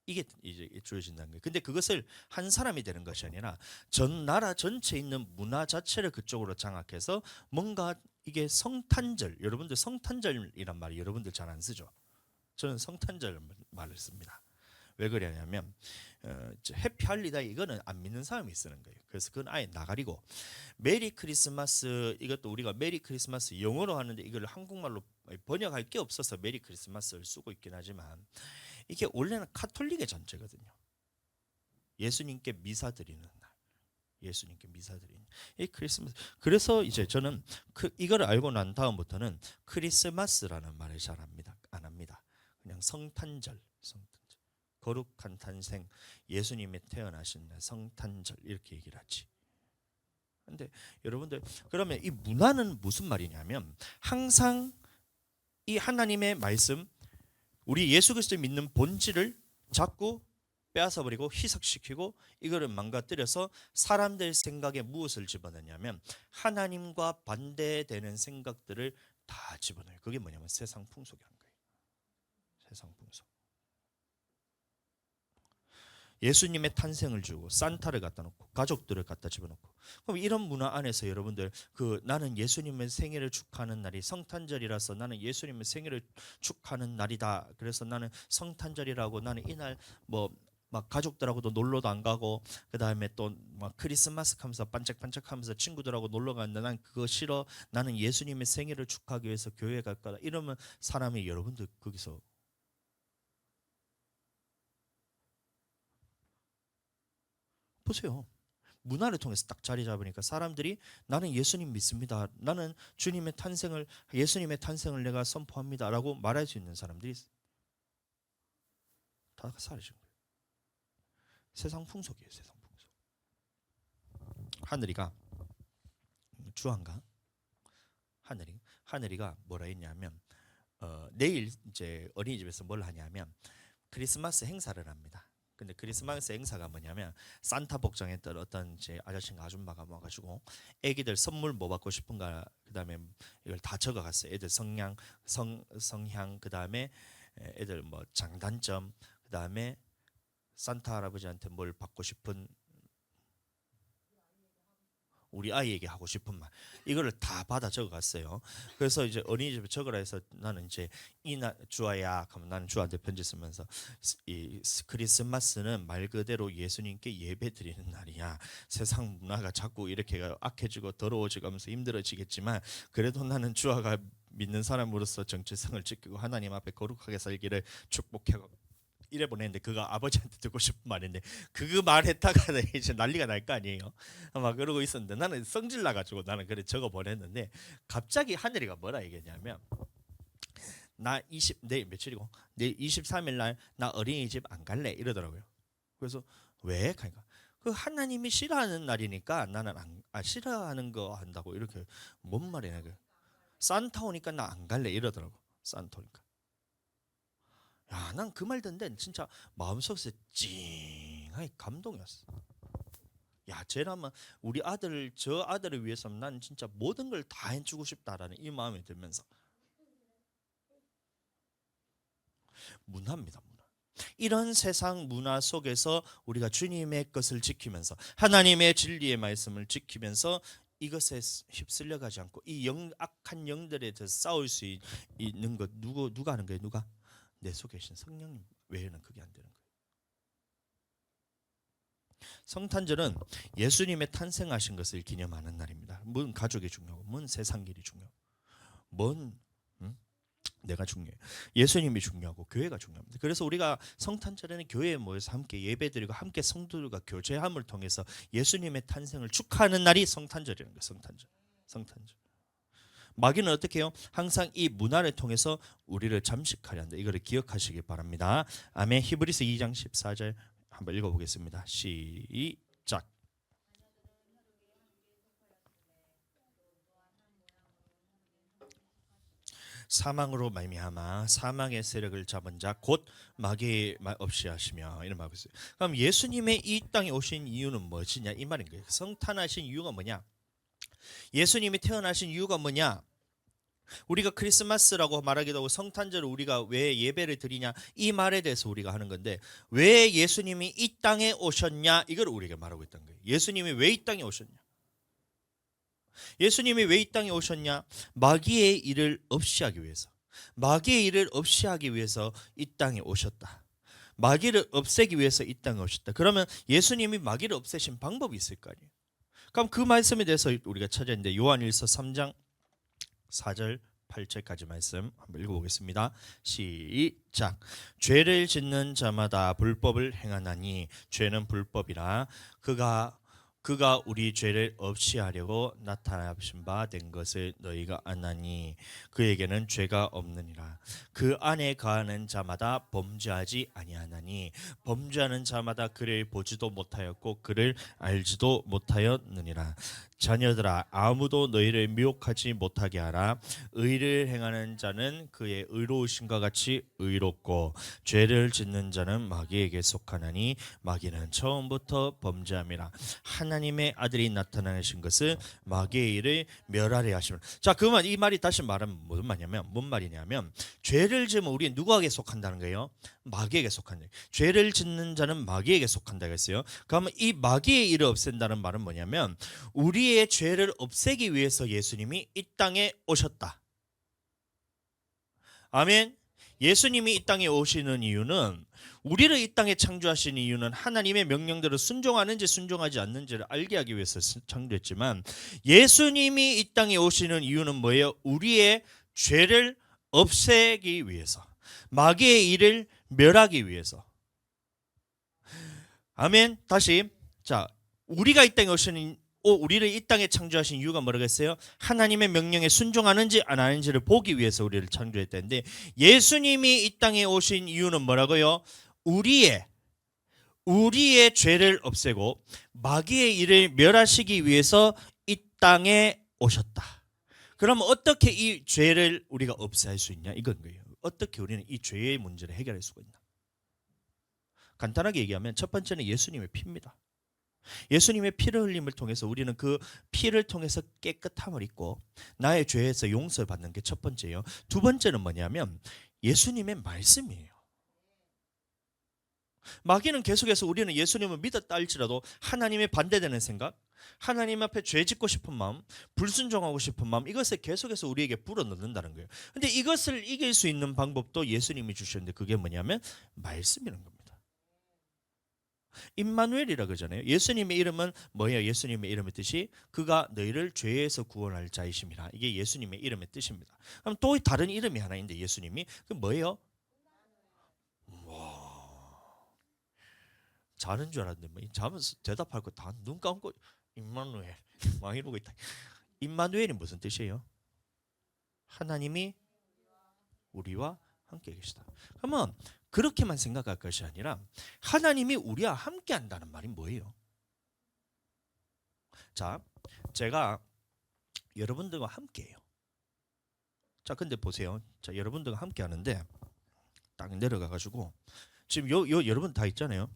이게 이제 주어진다는 거예요. 근데 그것을 한 사람이 되는 것이 아니라 전 나라 전체에 있는 문화 자체를 그쪽으로 장악해서 뭔가 이게 성탄절, 여러분들 성탄절이란 말이 여러분들 잘 안 쓰죠. 저는 성탄절 말을 씁니다. 왜 그러냐면 해피 할리데이 이거는 안 믿는 사람이 쓰는 거예요. 그래서 그건 아예 나가리고 메리 크리스마스 이것도 우리가 메리 크리스마스 영어로 하는데 이걸 한국말로 번역할 게 없어서 메리 크리스마스를 쓰고 있긴 하지만 이게 원래는 카톨릭의 전체거든요. 예수님께 미사 드리는 날. 예수님께 미사드리는 이 크리스마스. 그래서 이제 저는 이걸 알고 난 다음부터는 크리스마스라는 말을 잘 안 합니다. 그냥 성탄절. 거룩한 탄생, 예수님이 태어나신 날 성탄절 이렇게 얘기를 하지. 근데 여러분들, 그러면 이 문화는 무슨 말이냐면 항상 이 하나님의 말씀, 우리 예수 그리스도를 믿는 본질을 자꾸 빼앗아버리고 희석시키고 이거를 망가뜨려서 사람들 생각에 무엇을 집어넣냐면 하나님과 반대되는 생각들을 다 집어넣어요. 그게 뭐냐면 세상 풍속이라는 거예요. 세상 풍속. 예수님의 탄생을 주고 산타를 갖다 놓고 가족들을 갖다 집어넣고, 그럼 이런 문화 안에서 여러분들 나는 예수님의 생일을 축하하는 날이 성탄절이라서 나는 예수님의 생일을 축하하는 날이다. 그래서 나는 성탄절이라고 나는 이날 막 가족들하고도 놀러도 안 가고 그다음에 또 막 크리스마스 하면서 반짝반짝하면서 친구들하고 놀러 가는데 난 그거 싫어. 나는 예수님의 생일을 축하하기 위해서 교회에 갈 거다. 이러면 사람이 여러분들 거기서 보세요. 문화를 통해서 딱 자리 잡으니까 사람들이 나는 예수님 믿습니다. 나는 예수님의 탄생을 내가 선포합니다라고 말할 수 있는 사람들이 다 사라진 거예요. 세상 풍속이에요. 세상 풍속. 하늘이가 주한가 하늘이가 뭐라 했냐면 내일 이제 어린이집에서 뭘 하냐면 크리스마스 행사를 합니다. 근데 크리스마스 행사가 뭐냐면 산타 복장했던 어떤 이제 아저씨가 아줌마가 와가지고 애기들 선물 뭐 받고 싶은가, 그다음에 이걸 다 적어갔어요. 애들 성향 그다음에 애들 뭐 장단점, 그다음에 산타 할아버지한테 뭘 받고 싶은, 우리 아이에게 하고 싶은 말, 이거를 다 받아 적어갔어요. 그래서 이제 어린이집에 적으라 해서 나는 이제 주아야 하면 나는 주한테 편지 쓰면서 이 크리스마스는 말 그대로 예수님께 예배 드리는 날이야. 세상 문화가 자꾸 이렇게 악해지고 더러워지고 하면서 힘들어지겠지만 그래도 나는 주아가 믿는 사람으로서 정체성을 지키고 하나님 앞에 거룩하게 살기를 축복하고 이래 보냈는데, 그거 아버지한테 듣고 싶은 말인데 그 말했다가 이제 난리가 날 거 아니에요. 막 그러고 있었는데 나는 성질 나가지고 나는 그래 적어 보냈는데 갑자기 하늘이가 뭐라 얘기했냐면 내일 며칠이고 내일 23일 날 나 어린이집 안 갈래 이러더라고요. 그래서 왜? 그러니까 그 하나님이 싫어하는 날이니까 나는 싫어하는 거 한다고 이렇게. 뭔 말이냐 그 산타 오니까 나 안 갈래 이러더라고. 산타 오니까. 야, 난 그 말 듣는데 진짜 마음속에서 찡하게 감동이었어. 야, 쟤라면 저 아들을 위해서 난 진짜 모든 걸 다 해주고 싶다라는 이 마음이 들면서 문화입니다, 문화. 이런 세상 문화 속에서 우리가 주님의 것을 지키면서 하나님의 진리의 말씀을 지키면서 이것에 휩쓸려 가지 않고 이 악한 영들에 대해서 싸울 수 있는 것 누가 하는 거예요? 누가? 내 속에 계신 성령님 외에는 그게 안 되는 거예요. 성탄절은 예수님의 탄생하신 것을 기념하는 날입니다. 뭔 가족이 중요하고 뭔 세상 일이 중요하고 뭔 내가 중요해요. 예수님이 중요하고 교회가 중요합니다. 그래서 우리가 성탄절에는 교회에 모여서 함께 예배드리고 함께 성도들과 교제함을 통해서 예수님의 탄생을 축하하는 날이 성탄절이라는 거예요. 성탄절. 마귀는 어떻게 해요? 항상 이 문화를 통해서 우리를 잠식하려 한다. 이거를 기억하시기 바랍니다. 아멘. 히브리서 2장 14절 한번 읽어보겠습니다. 시작. 사망으로 말미암아 사망의 세력을 잡은 자 곧 마귀 없이 하시며 이런 말하고 있어요. 그럼 예수님의 이 땅에 오신 이유는 무엇이냐 이 말인 거예요. 성탄하신 이유가 뭐냐? 예수님이 태어나신 이유가 뭐냐? 우리가 크리스마스라고 말하기도 하고 성탄절을 우리가 왜 예배를 드리냐 이 말에 대해서 우리가 하는 건데, 왜 예수님이 이 땅에 오셨냐 이걸 우리가 말하고 있다는 거예요. 예수님이 왜 이 땅에 오셨냐? 예수님이 왜 이 땅에 오셨냐? 마귀의 일을 없이 하기 위해서. 마귀의 일을 없이 하기 위해서 이 땅에 오셨다. 마귀를 없애기 위해서 이 땅에 오셨다. 그러면 예수님이 마귀를 없애신 방법이 있을 거 아니에요. 그럼 그 말씀에 대해서 우리가 찾아있는데 요한일서 3장 4절 8절까지 말씀 한번 읽어보겠습니다. 시작. 죄를 짓는 자마다 불법을 행하나니 죄는 불법이라 그가 그가 우리 죄를 없이 하려고 나타나신 바 된 것을 너희가 아나니 그에게는 죄가 없느니라. 그 안에 거하는 자마다 범죄하지 아니하나니 범죄하는 자마다 그를 보지도 못하였고 그를 알지도 못하였느니라. 자녀들아, 아무도 너희를 미혹하지 못하게 하라. 의를 행하는 자는 그의 의로우심과 같이 의롭고 죄를 짓는 자는 마귀에게 속하나니 마귀는 처음부터 범죄함이라. 하나님의 아들이 나타나신 것은 마귀의 일을 멸하려 하심이라. 자, 그러면 이 말이 다시 말하면 뭔 말이냐면 죄를 지으면 우리 누구에게 속한다는 거예요? 마귀에게 속한다. 죄를 짓는 자는 마귀에게 속한다고 했어요. 그러면 이 마귀의 일을 없앤다는 말은 뭐냐면 우리의 죄를 없애기 위해서 예수님이 이 땅에 오셨다. 아멘. 예수님이 이 땅에 오시는 이유는 우리를 이 땅에 창조하신 이유는 하나님의 명령대로 순종하는지 순종하지 않는지를 알게 하기 위해서 창조했지만 예수님이 이 땅에 오시는 이유는 뭐예요? 우리의 죄를 없애기 위해서, 마귀의 일을 멸하기 위해서. 아멘. 다시, 자, 우리가 이 땅에 오시는 우리를 이 땅에 창조하신 이유가 뭐라고 했어요? 하나님의 명령에 순종하는지 안 하는지를 보기 위해서 우리를 창조했다는데 예수님이 이 땅에 오신 이유는 뭐라고요? 우리의 죄를 없애고 마귀의 일을 멸하시기 위해서 이 땅에 오셨다. 그럼 어떻게 이 죄를 우리가 없애할 수 있냐? 이건 거예요. 어떻게 우리는 이 죄의 문제를 해결할 수가 있나? 간단하게 얘기하면 첫 번째는 예수님의 피입니다. 예수님의 피를 흘림을 통해서 우리는 그 피를 통해서 깨끗함을 입고 나의 죄에서 용서를 받는 게 첫 번째예요. 두 번째는 뭐냐면 예수님의 말씀이에요. 마귀는 계속해서 우리는 예수님을 믿었다 할지라도 하나님의 반대되는 생각, 하나님 앞에 죄 짓고 싶은 마음, 불순종하고 싶은 마음, 이것을 계속해서 우리에게 불어넣는다는 거예요. 근데 이것을 이길 수 있는 방법도 예수님이 주셨는데 그게 뭐냐면 말씀이라는 겁니다. 임마누엘이라 그러잖아요. 예수님의 이름은 뭐예요? 예수님의 이름의 뜻이 그가 너희를 죄에서 구원할 자이심이라. 이게 예수님의 이름의 뜻입니다. 그럼 또 다른 이름이 하나 있는데 예수님이 그 뭐예요? 와, 자는 줄 알았는데 뭐 자면서 대답할 거 다 눈 감고 임마누엘 막 이러고 있다. 임마누엘이 무슨 뜻이에요? 하나님이 우리와 함께 계시다. 그러면 그렇게만 생각할 것이 아니라 하나님이 우리와 함께 한다는 말이 뭐예요? 자, 제가 여러분들과 함께 해요. 자, 근데 보세요. 자, 여러분들과 함께 하는데 딱 내려가 가지고 지금 요 여러분 다 있잖아요.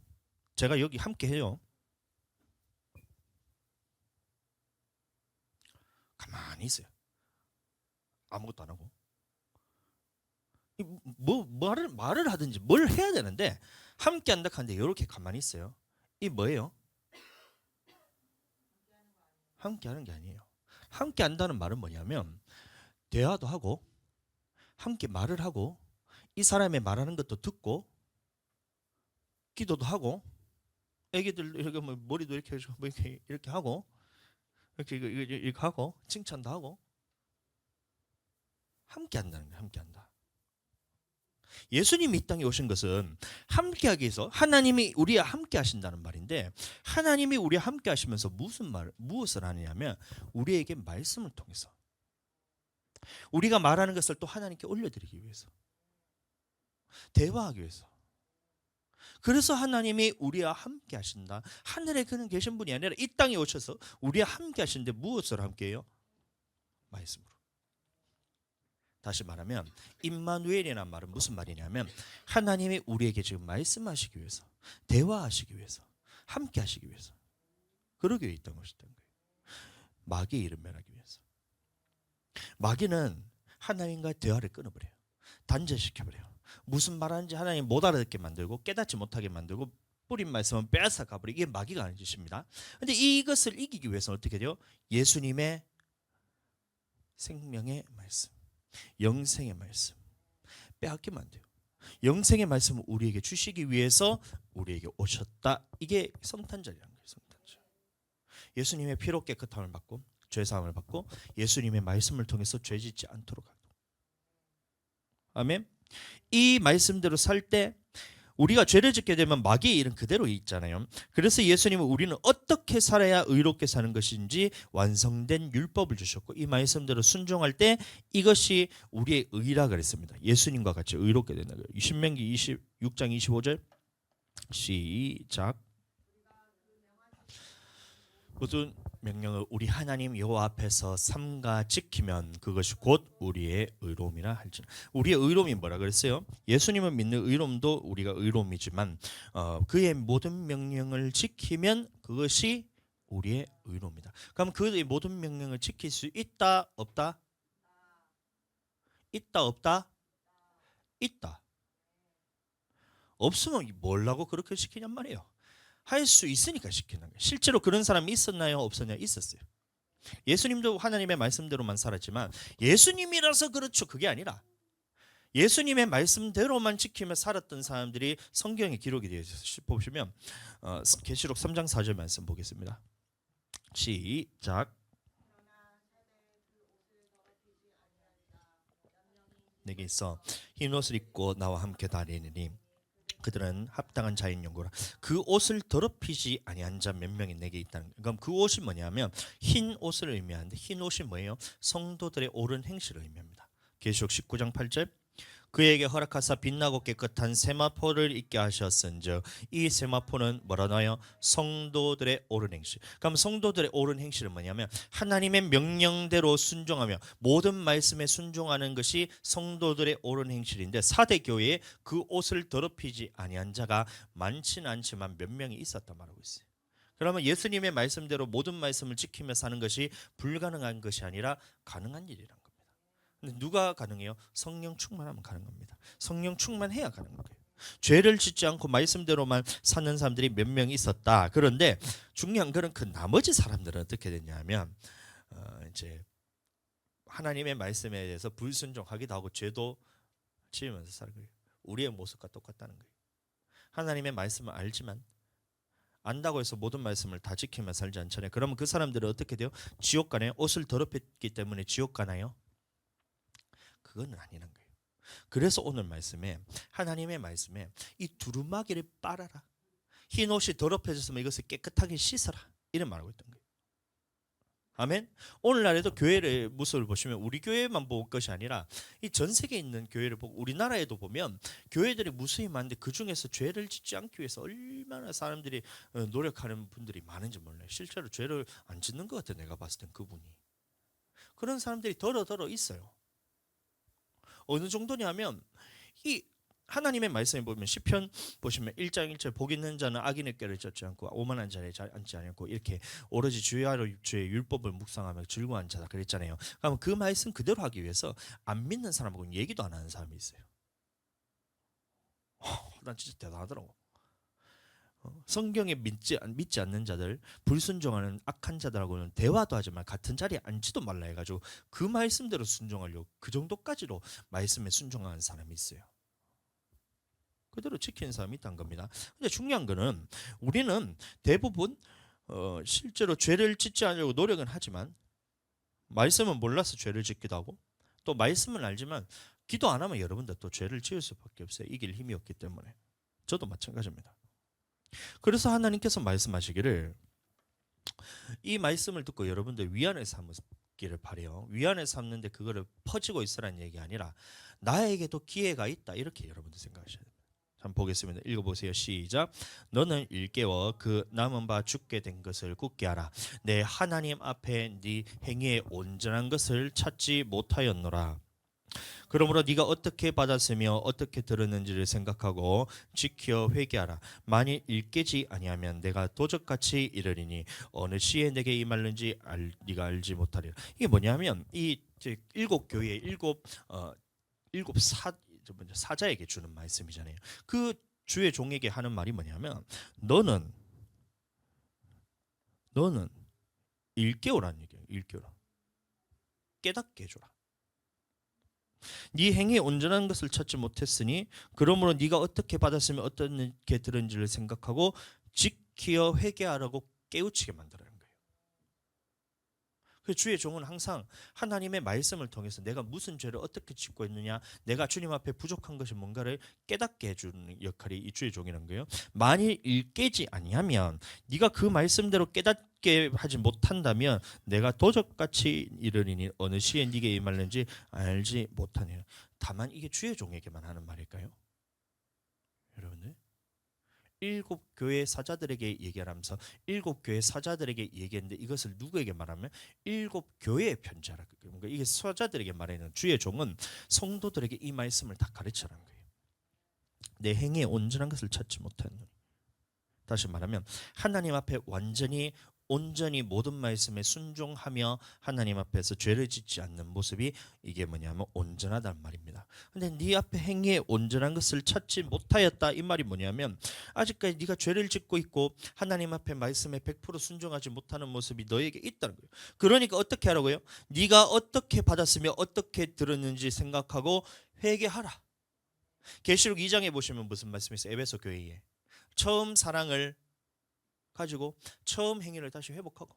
제가 여기 함께 해요. 가만히 있어요. 아무것도 안 하고. 뭐 말을 하든지 뭘 해야 되는데 함께 한다 하는데 이렇게 가만히 있어요. 이 뭐예요? 함께 하는 게 아니에요. 함께 한다는 말은 뭐냐면 대화도 하고 함께 말을 하고 이 사람의 말하는 것도 듣고 기도도 하고 애기들 이렇게 뭐 머리도 이렇게 해서 뭐 이렇게 하고 이렇게 하고 칭찬도 하고 함께 한다는 거예요. 함께 한다. 예수님이 이 땅에 오신 것은 함께하기 위해서 하나님이 우리와 함께 하신다는 말인데 하나님이 우리와 함께 하시면서 무엇을 하느냐면 우리에게 말씀을 통해서 우리가 말하는 것을 또 하나님께 올려드리기 위해서 대화하기 위해서 그래서 하나님이 우리와 함께 하신다. 하늘에 그는 계신 분이 아니라 이 땅에 오셔서 우리와 함께 하시는데 무엇을 함께해요? 말씀으로. 다시 말하면 임마누엘이라는 말은 무슨 말이냐면 하나님이 우리에게 지금 말씀하시기 위해서 대화하시기 위해서 함께 하시기 위해서 그러기 위해 있던 것이던 거예요. 마귀의 일을 멸하기 위해서. 마귀는 하나님과 대화를 끊어버려요. 단절시켜버려요. 무슨 말하는지 하나님 못 알아듣게 만들고 깨닫지 못하게 만들고 뿌린 말씀은 빼앗아 가버리고 이게 마귀가 하는 짓입니다. 그런데 이것을 이기기 위해서는 어떻게 돼요? 예수님의 생명의 말씀 영생의 말씀 빼앗기면 안 돼요. 영생의 말씀을 우리에게 주시기 위해서 우리에게 오셨다. 이게 성탄절이라는 거예요. 성탄절. 예수님의 피로 깨끗함을 받고 죄사함을 받고 예수님의 말씀을 통해서 죄짓지 않도록 하고. 아멘. 이 말씀대로 살 때 우리가 죄를 짓게 되면 마귀의 일은 그대로 있잖아요. 그래서 예수님은 우리는 어떻게 살아야 의롭게 사는 것인지 완성된 율법을 주셨고 이 말씀대로 순종할 때 이것이 우리의 의라 그랬습니다. 예수님과 같이 의롭게 된다. 신명기 26장 25절 시작. 모든 명령을 우리 하나님 여호와 앞에서 삼가 지키면 그것이 곧 우리의 의로움이라 할지라. 우리의 의로움이 뭐라 그랬어요? 예수님을 믿는 의로움도 우리가 의로움이지만 그의 모든 명령을 지키면 그것이 우리의 의로움이다. 그럼 그의 모든 명령을 지킬 수 있다 없다? 있다 없다? 있다. 없으면 뭐라고 그렇게 시키냔 말이에요. 할 수 있으니까 시키는 거예요. 실제로 그런 사람이 있었나요? 없었나요? 있었어요. 예수님도 하나님의 말씀대로만 살았지만 예수님이라서 그렇죠. 그게 아니라 예수님의 말씀대로만 지키며 살았던 사람들이 성경에 기록이 되어 있어요. 보시면 계시록 3장 4절 말씀 보겠습니다. 시작. 내게 있어 흰 옷을 입고 나와 함께 다니느니 그들은 합당한 자인 연고라. 그 옷을 더럽히지 아니한 자 몇 명이 내게 있다는 거예요. 그럼 그 옷이 뭐냐면 흰 옷을 의미하는데 흰 옷이 뭐예요? 성도들의 옳은 행실을 의미합니다. 계시록 19장 8절 그에게 허락하사 빛나고 깨끗한 세마포를 입게 하셨은즉 이 세마포는 뭐라 나요? 성도들의 옳은 행실. 그럼 성도들의 옳은 행실은 뭐냐면 하나님의 명령대로 순종하며 모든 말씀에 순종하는 것이 성도들의 옳은 행실인데 사대 교회에 그 옷을 더럽히지 아니한 자가 많지는 않지만 몇 명이 있었다 말하고 있어요. 그러면 예수님의 말씀대로 모든 말씀을 지키며 사는 것이 불가능한 것이 아니라 가능한 일이란 겁니다. 누가 가능해요? 성령 충만하면 가능합니다. 성령 충만해야 가능한 거예요. 죄를 짓지 않고 말씀대로만 사는 사람들이 몇 명 있었다. 그런데 중요한 것은 그 나머지 사람들은 어떻게 됐냐면 이제 하나님의 말씀에 대해서 불순종하기도 하고 죄도 지으면서 살고 있어요. 우리의 모습과 똑같다는 거예요. 하나님의 말씀을 알지만 안다고 해서 모든 말씀을 다 지키며 살지 않잖아요. 그러면 그 사람들은 어떻게 돼요? 지옥 가나요? 옷을 더럽혔기 때문에 지옥 가나요? 그건 아니는 거예요. 그래서 오늘 말씀에 하나님의 말씀에 이 두루마기를 빨아라. 흰 옷이 더럽혀졌으면 이것을 깨끗하게 씻어라. 이런 말하고 있던 거예요. 아멘. 오늘날에도 교회의 모습을 보시면 우리 교회만 볼 것이 아니라 이 전 세계에 있는 교회를 보고 우리나라에도 보면 교회들이 무수히 많은데 그 중에서 죄를 짓지 않기 위해서 얼마나 사람들이 노력하는 분들이 많은지 몰라요. 실제로 죄를 안 짓는 것 같아요. 내가 봤을 땐 그분이. 그런 사람들이 더러 있어요. 어느 정도냐면 이 하나님의 말씀에 보면 시편 보시면 1장 1절 복 있는 자는 악인의 꾀를 쫓지 않고 오만한 자리에 앉지 않고 이렇게 오로지 주의 율법을 묵상하며 즐거워하는 자다 그랬잖아요. 그러면 그 말씀 그대로 하기 위해서 안 믿는 사람하고는 얘기도 안 하는 사람이 있어요. 난 진짜 대단하더라고. 성경에 믿지 않는 자들, 불순종하는 악한 자들하고는 대화도 하지 말, 같은 자리에 앉지도 말라 해가지고 그 말씀대로 순종하려고 그 정도까지로 말씀에 순종하는 사람이 있어요. 그대로 지키는 사람이 있다는 겁니다. 근데 중요한 거는 우리는 대부분 실제로 죄를 짓지 않으려고 노력은 하지만 말씀은 몰라서 죄를 짓기도 하고 또 말씀은 알지만 기도 안 하면 여러분들 또 죄를 지을 수밖에 없어요. 이길 힘이 없기 때문에. 저도 마찬가지입니다. 그래서 하나님께서 말씀하시기를 이 말씀을 듣고 여러분들 위안을 삼기를 바래요. 위안을 삼는데 그거를 퍼지고 있으라는 얘기 아니라 나에게도 기회가 있다 이렇게 여러분들 생각하셔야 됩니다. 한번 보겠습니다. 읽어보세요. 시작. 너는 일깨워 그 남은 바 죽게 된 것을 굳게 하라. 내 하나님 앞에 네 행위의 온전한 것을 찾지 못하였노라. 그러므로 네가 어떻게 받았으며 어떻게 들었는지를 생각하고 지켜 회개하라. 만일 일깨지 아니하면 내가 도적같이 이르리니 어느 시에 내게 임할는지 네가 알지 못하리라. 이게 뭐냐면 이 일곱 교회의 일곱 사자에게 주는 말씀이잖아요. 그 주의 종에게 하는 말이 뭐냐면 너는 일깨우라는 얘기예요. 일깨우라. 깨닫게 해주라. 네 행위에 온전한 것을 찾지 못했으니 그러므로 네가 어떻게 받았으면 어떻게 들은지를 생각하고 지키어 회개하라고 깨우치게 만들라는 거예요. 그 주의 종은 항상 하나님의 말씀을 통해서 내가 무슨 죄를 어떻게 짓고 있느냐, 내가 주님 앞에 부족한 것이 뭔가를 깨닫게 해주는 역할이 이 주의 종이라는 거예요. 만일 깨지 아니하면, 네가 그 말씀대로 깨닫게 하지 못한다면 내가 도적같이 이르리니 어느 시에 네게 임할는지 알지 못하니라. 다만 이게 주의 종에게만 하는 말일까요? 여러분들, 일곱 교회 사자들에게 얘기하면서 일곱 교회 사자들에게 얘기했는데 이것을 누구에게 말하면 일곱 교회에 편지하라. 그러니까 이게 사자들에게 말하는 주의 종은 성도들에게 이 말씀을 다 가르치라는 거예요. 내 행위에 온전한 것을 찾지 못하는. 다시 말하면 하나님 앞에 온전히 모든 말씀에 순종하며 하나님 앞에서 죄를 짓지 않는 모습이 이게 뭐냐면 온전하다는 말입니다. 근데 네 앞에 행위에 온전한 것을 찾지 못하였다, 이 말이 뭐냐면 아직까지 네가 죄를 짓고 있고 하나님 앞에 말씀에 100% 순종하지 못하는 모습이 너에게 있다는 거예요. 그러니까 어떻게 하라고요? 네가 어떻게 받았으며 어떻게 들었는지 생각하고 회개하라. 계시록 2장에 보시면 무슨 말씀이 있어요? 에베소 교회에 처음 사랑을 가지고 처음 행위를 다시 회복하고,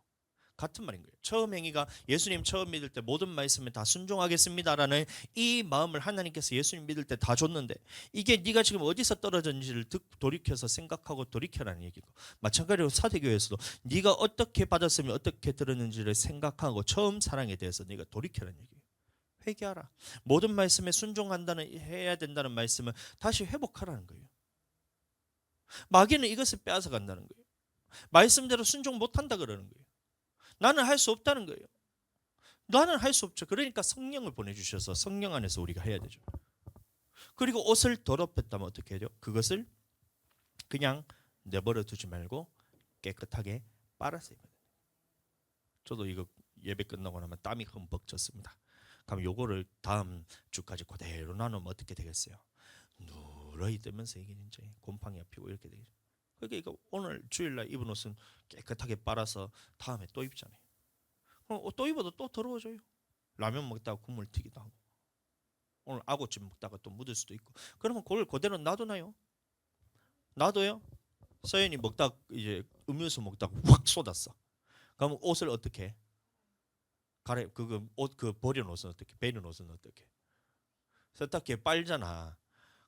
같은 말인 거예요. 처음 행위가 예수님 처음 믿을 때 모든 말씀에 다 순종하겠습니다라는 이 마음을 하나님께서 예수님 믿을 때 다 줬는데, 이게 네가 지금 어디서 떨어졌는지를 돌이켜서 생각하고 돌이켜라는 얘기고, 마찬가지로 사대교회에서도 네가 어떻게 받았으면 어떻게 들었는지를 생각하고 처음 사랑에 대해서 네가 돌이켜라는 얘기예요. 회개하라. 모든 말씀에 순종한다는, 해야 된다는 말씀을 다시 회복하라는 거예요. 마귀는 이것을 빼앗아 간다는 거예요. 말씀대로 순종 못한다 그러는 거예요. 나는 할 수 없다는 거예요. 나는 할 수 없죠. 그러니까 성령을 보내주셔서 성령 안에서 우리가 해야 되죠. 그리고 옷을 더럽혔다면 어떻게 해야 돼요? 그것을 그냥 내버려 두지 말고 깨끗하게 빨아서 입어야 돼요. 저도 이거 예배 끝나고 나면 땀이 흠뻑 젖습니다. 그럼 요거를 다음 주까지 그대로 나누면 어떻게 되겠어요? 누러이 뜨면서 이게 이제 곰팡이가 피고 이렇게 되죠. 그러니까 오늘 주일날 입은 옷은 깨끗하게 빨아서 다음에 또 입잖아요. 또 입어도 또 더러워져요. 라면 먹다가 국물 튀기도 하고, 오늘 아구찜 먹다가 또 묻을 수도 있고. 그러면 그걸 그대로 놔두나요? 놔둬요? 서연이 먹다 이제 음료수 먹다가 확 쏟았어. 그러면 옷을 어떻게 갈아? 옷 버린 옷은 어떻게? 베린 옷은 어떻게? 세탁기에 빨잖아.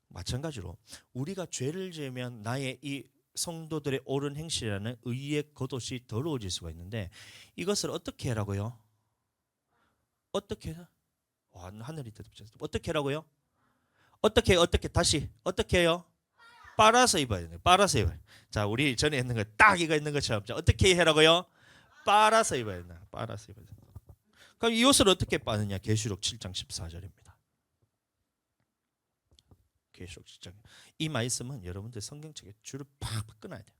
마찬가지로 우리가 죄를 지으면 나의 이 성도들의 옳은 행실이라는 의의 겉옷이 더러워질 수가 있는데, 이것을 어떻게 하라고요? 어떻게 해서? 와, 하늘이 대답하셨어. 어떻게 하라고요? 어떻게 다시 어떻게 해요? 빨아서 입어야 돼요. 빨아서 입어요. 자, 우리 전에 했는 거 딱 이거 있는 것처럼. 자, 어떻게 해라고요? 빨아서 입어야 된다. 빨아서 입어야 된다. 그럼 이 옷을 어떻게 빠느냐? 계시록 7장 14절입니다. 계시록 7장. 이 말씀은 여러분들 성경책에 줄을 팍팍 끊어야 돼요.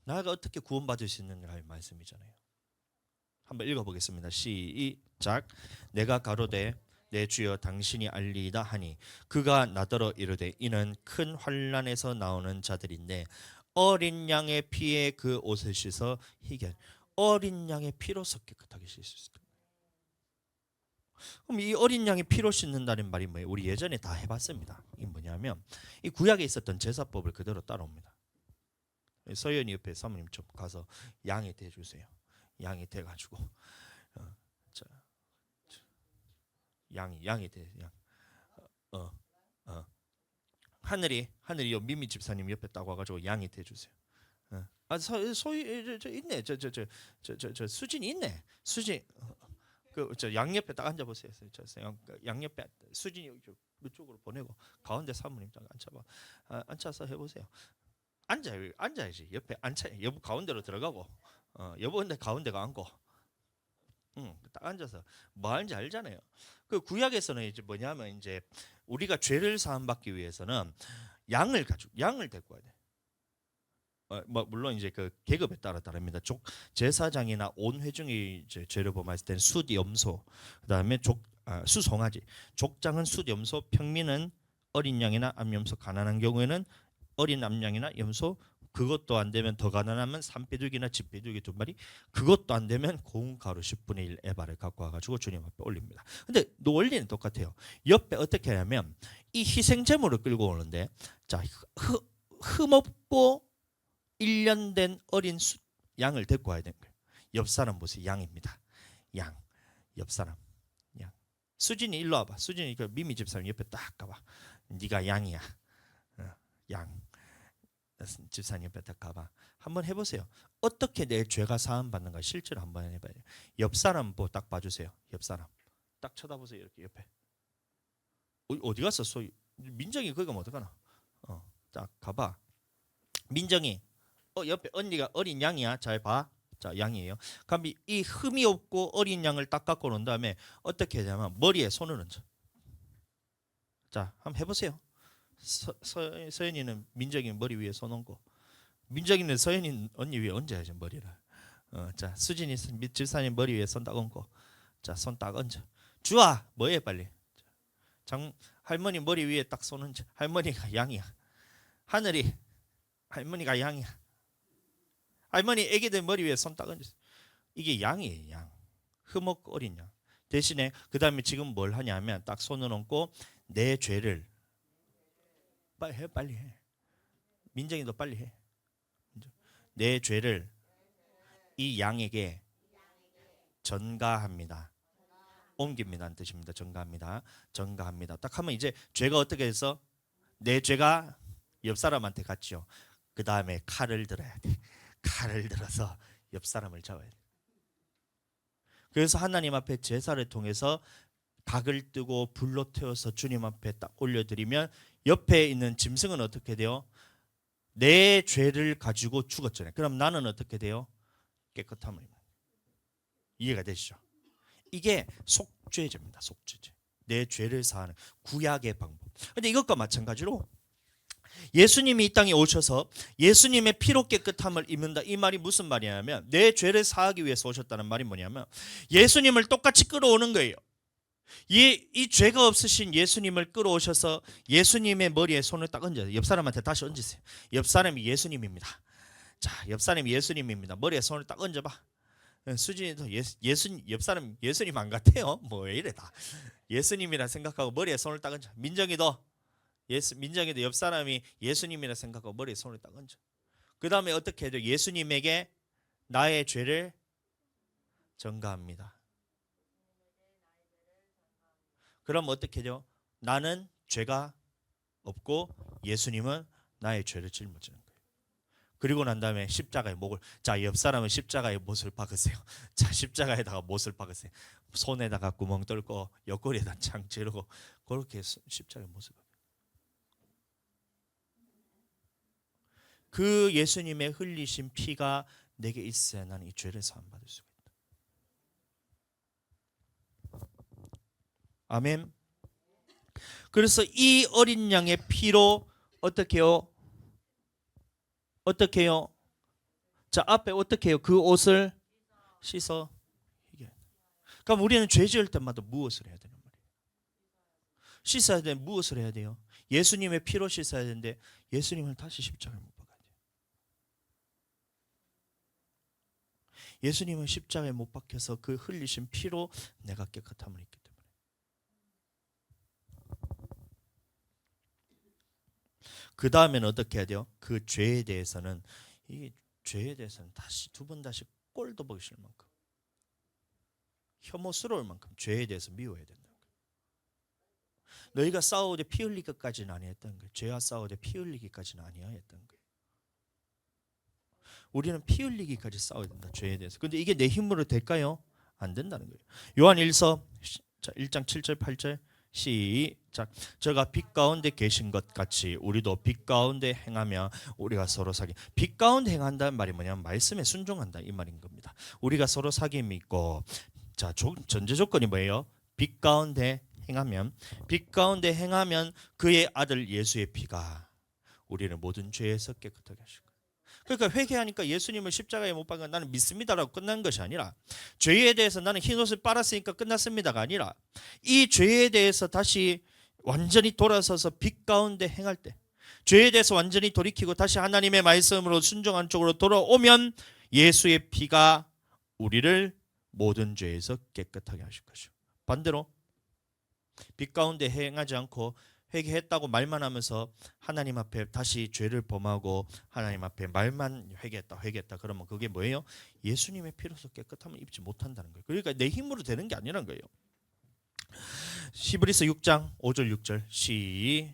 나가 어떻게 구원받을 수 있느냐의 말씀이잖아요. 한번 읽어보겠습니다. 시작. 내가 가로되 내 주여 당신이 알리이다 하니 그가 나더러 이르되 이는 큰 환난에서 나오는 자들인데 어린 양의 피에 그 옷을 씻어 희게. 어린 양의 피로서 깨끗하게 씻을 수 있다. 그럼 이 어린 양의 피로 씻는다는 말이 뭐예요? 우리 예전에 다 해봤습니다. 이게 뭐냐면 이 구약에 있었던 제사법을 그대로 따라옵니다. 서연이 옆에 사모님 좀 가서 양이 대주세요. 양이 돼가지고 양이 돼. 하늘이 요 미미 집사님 옆에 딱 와가지고 양이 돼주세요. 소위 저 있네. 저 수진이 있네. 수진 저 양옆에 딱 앉아 보세요. 저 양옆에 수진이 이쪽으로 보내고 가운데 사모님 딱 앉아봐. 앉아서 해보세요. 앉아야지. 옆에 앉아. 여보 가운데로 들어가고, 여보 근데 가운데가 앉고, 딱 앉아서 뭐 하는지 알잖아요. 그 구약에서는 이제 뭐냐면 이제 우리가 죄를 사함 받기 위해서는 양을 데리고 와야 돼. 뭐 물론 이제 그 계급에 따라 다릅니다. 제사장이나 온 회중이 이제 죄를 범했을 때는 숫, 염소, 그다음에 수송아지. 족장은 숫, 염소, 평민은 어린 양이나 암염소, 가난한 경우에는 어린 암양이나 염소, 그것도 안 되면 더 가난하면 산비둘기나 집비둘기 2마리, 그것도 안 되면 고운 가루 10분의 1 에바를 갖고 와가지고 주님 앞에 올립니다. 근데 원리는 똑같아요. 옆에 어떻게 하냐면 이 희생 제물을 끌고 오는데, 자, 흠없고 1년 된 어린 양을 데리고 와야 되는 거예요. 옆 사람 보세요. 양입니다. 양. 옆 사람 양. 수진이 일로 와봐. 수진이 그 미미 집사람 옆에 딱 가봐. 네가 양이야. 양. 집사님 옆에 딱 가봐. 한번 해보세요. 어떻게 내 죄가 사함 받는가 실제로 한번 해봐요. 옆 사람 딱 봐주세요. 옆 사람 딱 쳐다보세요. 이렇게 옆에. 어디 갔어? 민정이 거기 가면 어떡하나? 딱 가봐. 민정이 옆에 언니가 어린 양이야. 잘 봐. 자, 양이에요. 그럼 이 흠이 없고 어린 양을 딱 갖고 온 다음에 어떻게 하냐면 머리에 손을 얹어. 자, 한번 해보세요. 서연이는 민정이 머리 위에 손 얹고, 민정이는 서연이 언니 위에 얹어야죠 머리를. 자, 수진이 집사님 머리 위에 손 딱 얹고, 자, 손 딱 얹어. 주아, 뭐해 빨리. 할머니 머리 위에 딱 손 얹어. 할머니가 양이야. 하늘이 할머니가 양이야. 할머니 애기들 머리 위에 손 딱 얹어. 이게 양이에요, 양. 흠없고 어린 양. 대신에 그 다음에 지금 뭘 하냐면 딱 손을 얹고 내 죄를 빨리 해. 민정이도 빨리 해. 내 죄를 이 양에게 전가합니다. 옮깁니다는 뜻입니다. 전가합니다. 딱 하면 이제 죄가 어떻게 해서 내 죄가 옆 사람한테 갔죠. 그 다음에 칼을 들어야 돼. 칼을 들어서 옆 사람을 잡아야 돼. 그래서 하나님 앞에 제사를 통해서 닭을 뜨고 불로 태워서 주님 앞에 딱 올려드리면 옆에 있는 짐승은 어떻게 돼요? 내 죄를 가지고 죽었잖아요. 그럼 나는 어떻게 돼요? 깨끗함을. 이해가 되시죠? 이게 속죄제입니다. 속죄제. 내 죄를 사하는 구약의 방법. 근데 이것과 마찬가지로 예수님이 이 땅에 오셔서 예수님의 피로 깨끗함을 입는다. 이 말이 무슨 말이냐면 내 죄를 사하기 위해서 오셨다는 말이 뭐냐면 예수님을 똑같이 끌어오는 거예요. 이 죄가 없으신 예수님을 끌어오셔서 예수님의 머리에 손을 딱 얹어요. 옆 사람한테 다시 얹으세요. 옆 사람이 예수님입니다. 자, 옆 사람이 예수님입니다. 머리에 손을 딱 얹어봐. 수진이도 옆 사람 예수님 안 같아요. 뭐 왜 이래 다. 예수님이라 생각하고 머리에 손을 딱 얹어. 민정이도 옆 사람이 예수님이라 생각하고 머리에 손을 딱 얹어. 그 다음에 어떻게 해야 돼? 예수님에게 나의 죄를 전가합니다. 그럼 어떻게 해요? 나는 죄가 없고 예수님은 나의 죄를 짊어지는 거예요. 그리고 난 다음에 십자가에 목을, 자, 옆 사람은 십자가에 못을 박으세요. 자, 십자가에다가 못을 박으세요. 손에다가 구멍 뚫고 옆구리에다 창 지르고 그렇게 십자가에 못을 박아요. 그 예수님의 흘리신 피가 내게 있어야 나는 이 죄를 사함받을 수가 있다. 아멘. 그래서 이 어린 양의 피로 어떻게 해요? 자, 앞에 어떻게 해요? 그 옷을 씻어. 그럼 우리는 죄 지을 때마다 무엇을 해야 되는 말이에요? 씻어야 돼. 무엇을 해야 돼요? 예수님의 피로 씻어야 되는데 예수님을 다시 십자가에 못 박아야 돼요. 예수님은 십자가에 못 박혀서 그 흘리신 피로 내가 깨끗함을 입기 때문에. 그 다음에는 어떻게 해야 돼요? 그 죄에 대해서는 다시 두 번 다시 꼴도 보기 싫을 만큼 혐오스러울 만큼 죄에 대해서 미워해야 된다는 거예요. 너희가 싸우되 피 흘리기까지는 아니었다는 거예요. 죄와 싸우되 피 흘리기까지는 아니었다는 거예요. 우리는 피 흘리기까지 싸워야 된다. 죄에 대해서. 근데 이게 내 힘으로 될까요? 안 된다는 거예요. 요한 1서 1장 7절 8절 시작. 저가 빛 가운데 계신 것 같이 우리도 빛 가운데 행하며 우리가 서로 사귐. 빛 가운데 행한다는 말이 뭐냐면 말씀에 순종한다 이 말인 겁니다. 우리가 서로 사귐이 있고, 자, 전제 조건이 뭐예요? 빛 가운데 행하면 그의 아들 예수의 피가 우리를 모든 죄에서 깨끗하게 하시고. 그러니까 회개하니까 예수님을 십자가에 못 박은 나는 믿습니다라고 끝난 것이 아니라, 죄에 대해서 나는 흰옷을 빨았으니까 끝났습니다가 아니라, 이 죄에 대해서 다시 완전히 돌아서서 빛 가운데 행할 때, 죄에 대해서 완전히 돌이키고 다시 하나님의 말씀으로 순종한 쪽으로 돌아오면 예수의 피가 우리를 모든 죄에서 깨끗하게 하실 것이요. 반대로 빛 가운데 행하지 않고 회개했다고 말만 하면서 하나님 앞에 다시 죄를 범하고 하나님 앞에 말만 회개했다 그러면 그게 뭐예요? 예수님의 피로서 깨끗함을 입지 못한다는 거예요. 그러니까 내 힘으로 되는 게 아니라는 거예요. 히브리서 6장 5절 6절 시작.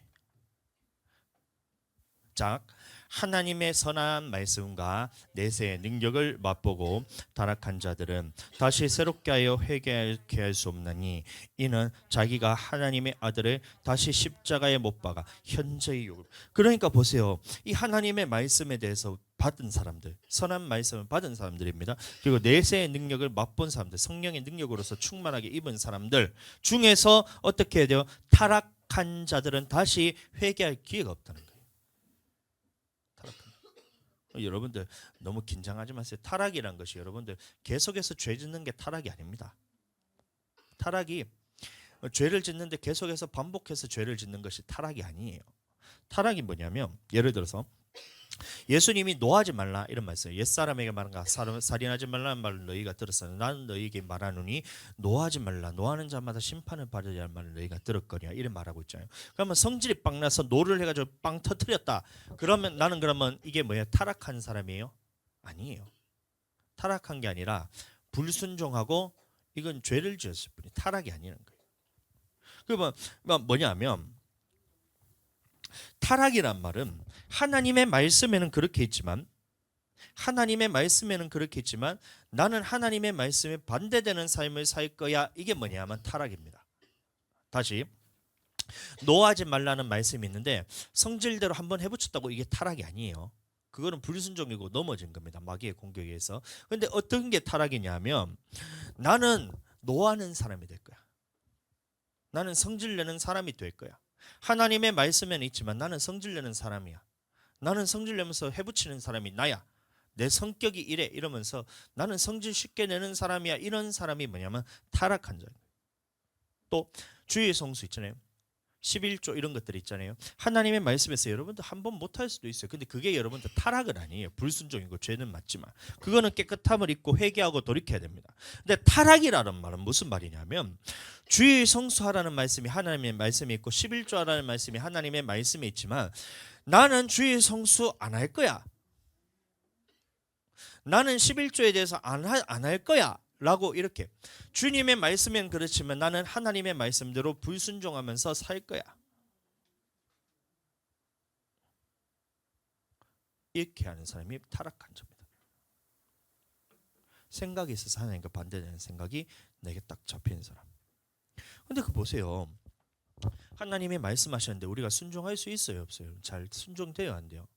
하나님의 선한 말씀과 내세의 능력을 맛보고 타락한 자들은 다시 새롭게 하여 회개하게 할 수 없나니 이는 자기가 하나님의 아들을 다시 십자가에 못 박아 현재의 욕을. 그러니까 보세요. 이 하나님의 말씀에 대해서 받은 사람들, 선한 말씀을 받은 사람들입니다. 그리고 내세의 능력을 맛본 사람들, 성령의 능력으로서 충만하게 입은 사람들 중에서 어떻게 해야 돼요? 타락한 자들은 다시 회개할 기회가 없다는 거예요. 여러분들 너무 긴장하지 마세요. 타락이란 것이 여러분들 계속해서 죄 짓는 게 타락이 아닙니다. 타락이 죄를 짓는데 계속해서 반복해서 죄를 짓는 것이 타락이 아니에요. 타락이 뭐냐면 예를 들어서 예수님이 노하지 말라 이런 말씀. 옛사람에게 말한가 살인하지 말라는 말을 너희가 들었으나 나는 너희에게 말하노니 노하지 말라. 노하는 자마다 심판을 받으려 할 말을 너희가 들었거니와 이런 말하고 있잖아요. 그러면 성질이 빵 나서 노를 해가지고 빵 터뜨렸다. 그러면 나는 그러면 이게 뭐예요? 타락한 사람이에요? 아니에요. 타락한 게 아니라 불순종하고 이건 죄를 지었을 뿐이 타락이 아니라는 거예요. 그러면 뭐냐면 타락이란 말은 하나님의 말씀에는 그렇게 있지만 나는 하나님의 말씀에 반대되는 삶을 살 거야. 이게 뭐냐면 타락입니다. 다시 노하지 말라는 말씀이 있는데 성질대로 한번 해붙였다고 이게 타락이 아니에요. 그거는 불순종이고 넘어진 겁니다. 마귀의 공격에 의해서. 그런데 어떤 게 타락이냐면 나는 노하는 사람이 될 거야. 나는 성질내는 사람이 될 거야. 하나님의 말씀에는 있지만 나는 성질내는 사람이야. 나는 성질내면서 해붙이는 사람이 나야. 내 성격이 이래 이러면서 나는 성질 쉽게 내는 사람이야. 이런 사람이 뭐냐면 타락한 자예요. 또 주의 성수 있잖아요. 11조 이런 것들이 있잖아요. 하나님의 말씀에서 여러분들 한번 못할 수도 있어요. 근데 그게 여러분들 타락은 아니에요. 불순종이고 죄는 맞지만 그거는 깨끗함을 입고 회개하고 돌이켜야 됩니다. 근데 타락이라는 말은 무슨 말이냐면 주의 성수하라는 말씀이 하나님의 말씀이 있고 11조 하라는 말씀이 하나님의 말씀이 있지만 나는 주의 성수 안 할 거야. 나는 11조에 대해서 안 할 거야. 라고 이렇게 주님의 말씀엔 그렇지만 나는 하나님의 말씀대로 불순종하면서 살 거야. 이렇게 하는 사람이 타락한 자입니다. 생각이 있어서 하나님과 반대되는 생각이 내게 딱 잡히는 사람. 근데 그 보세요. 하나님이 말씀하셨는데 우리가 순종할 수 있어요, 없어요? 잘 순종돼요, 안 돼요?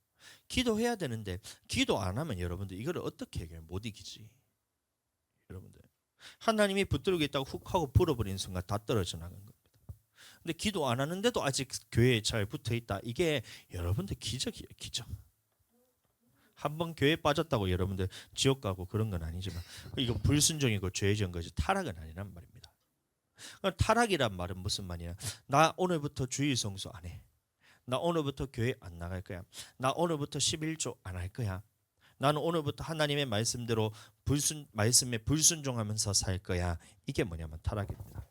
기도해야 되는데 기도 안 하면 여러분들 이거를 어떻게 해결해? 못 이기지. 여러분들 하나님이 붙들고 있다고 훅 하고 불어버리는 순간 다 떨어져 나가는 겁니다. 근데 기도 안 하는데도 아직 교회에 잘 붙어 있다. 이게 여러분들 기적이에요, 기적. 한번 교회에 빠졌다고 여러분들 지옥 가고 그런 건 아니지만 이거 불순종이고 죄 지은 것이 타락은 아니란 말입니다. 타락이란 말은 무슨 말이야? 나 오늘부터 주일 성수 안 해. 나 오늘부터 교회 안 나갈 거야. 나 오늘부터 11조 안 할 거야. 나는 오늘부터 하나님의 말씀대로 말씀에 불순종하면서 살 거야. 이게 뭐냐면 타락입니다.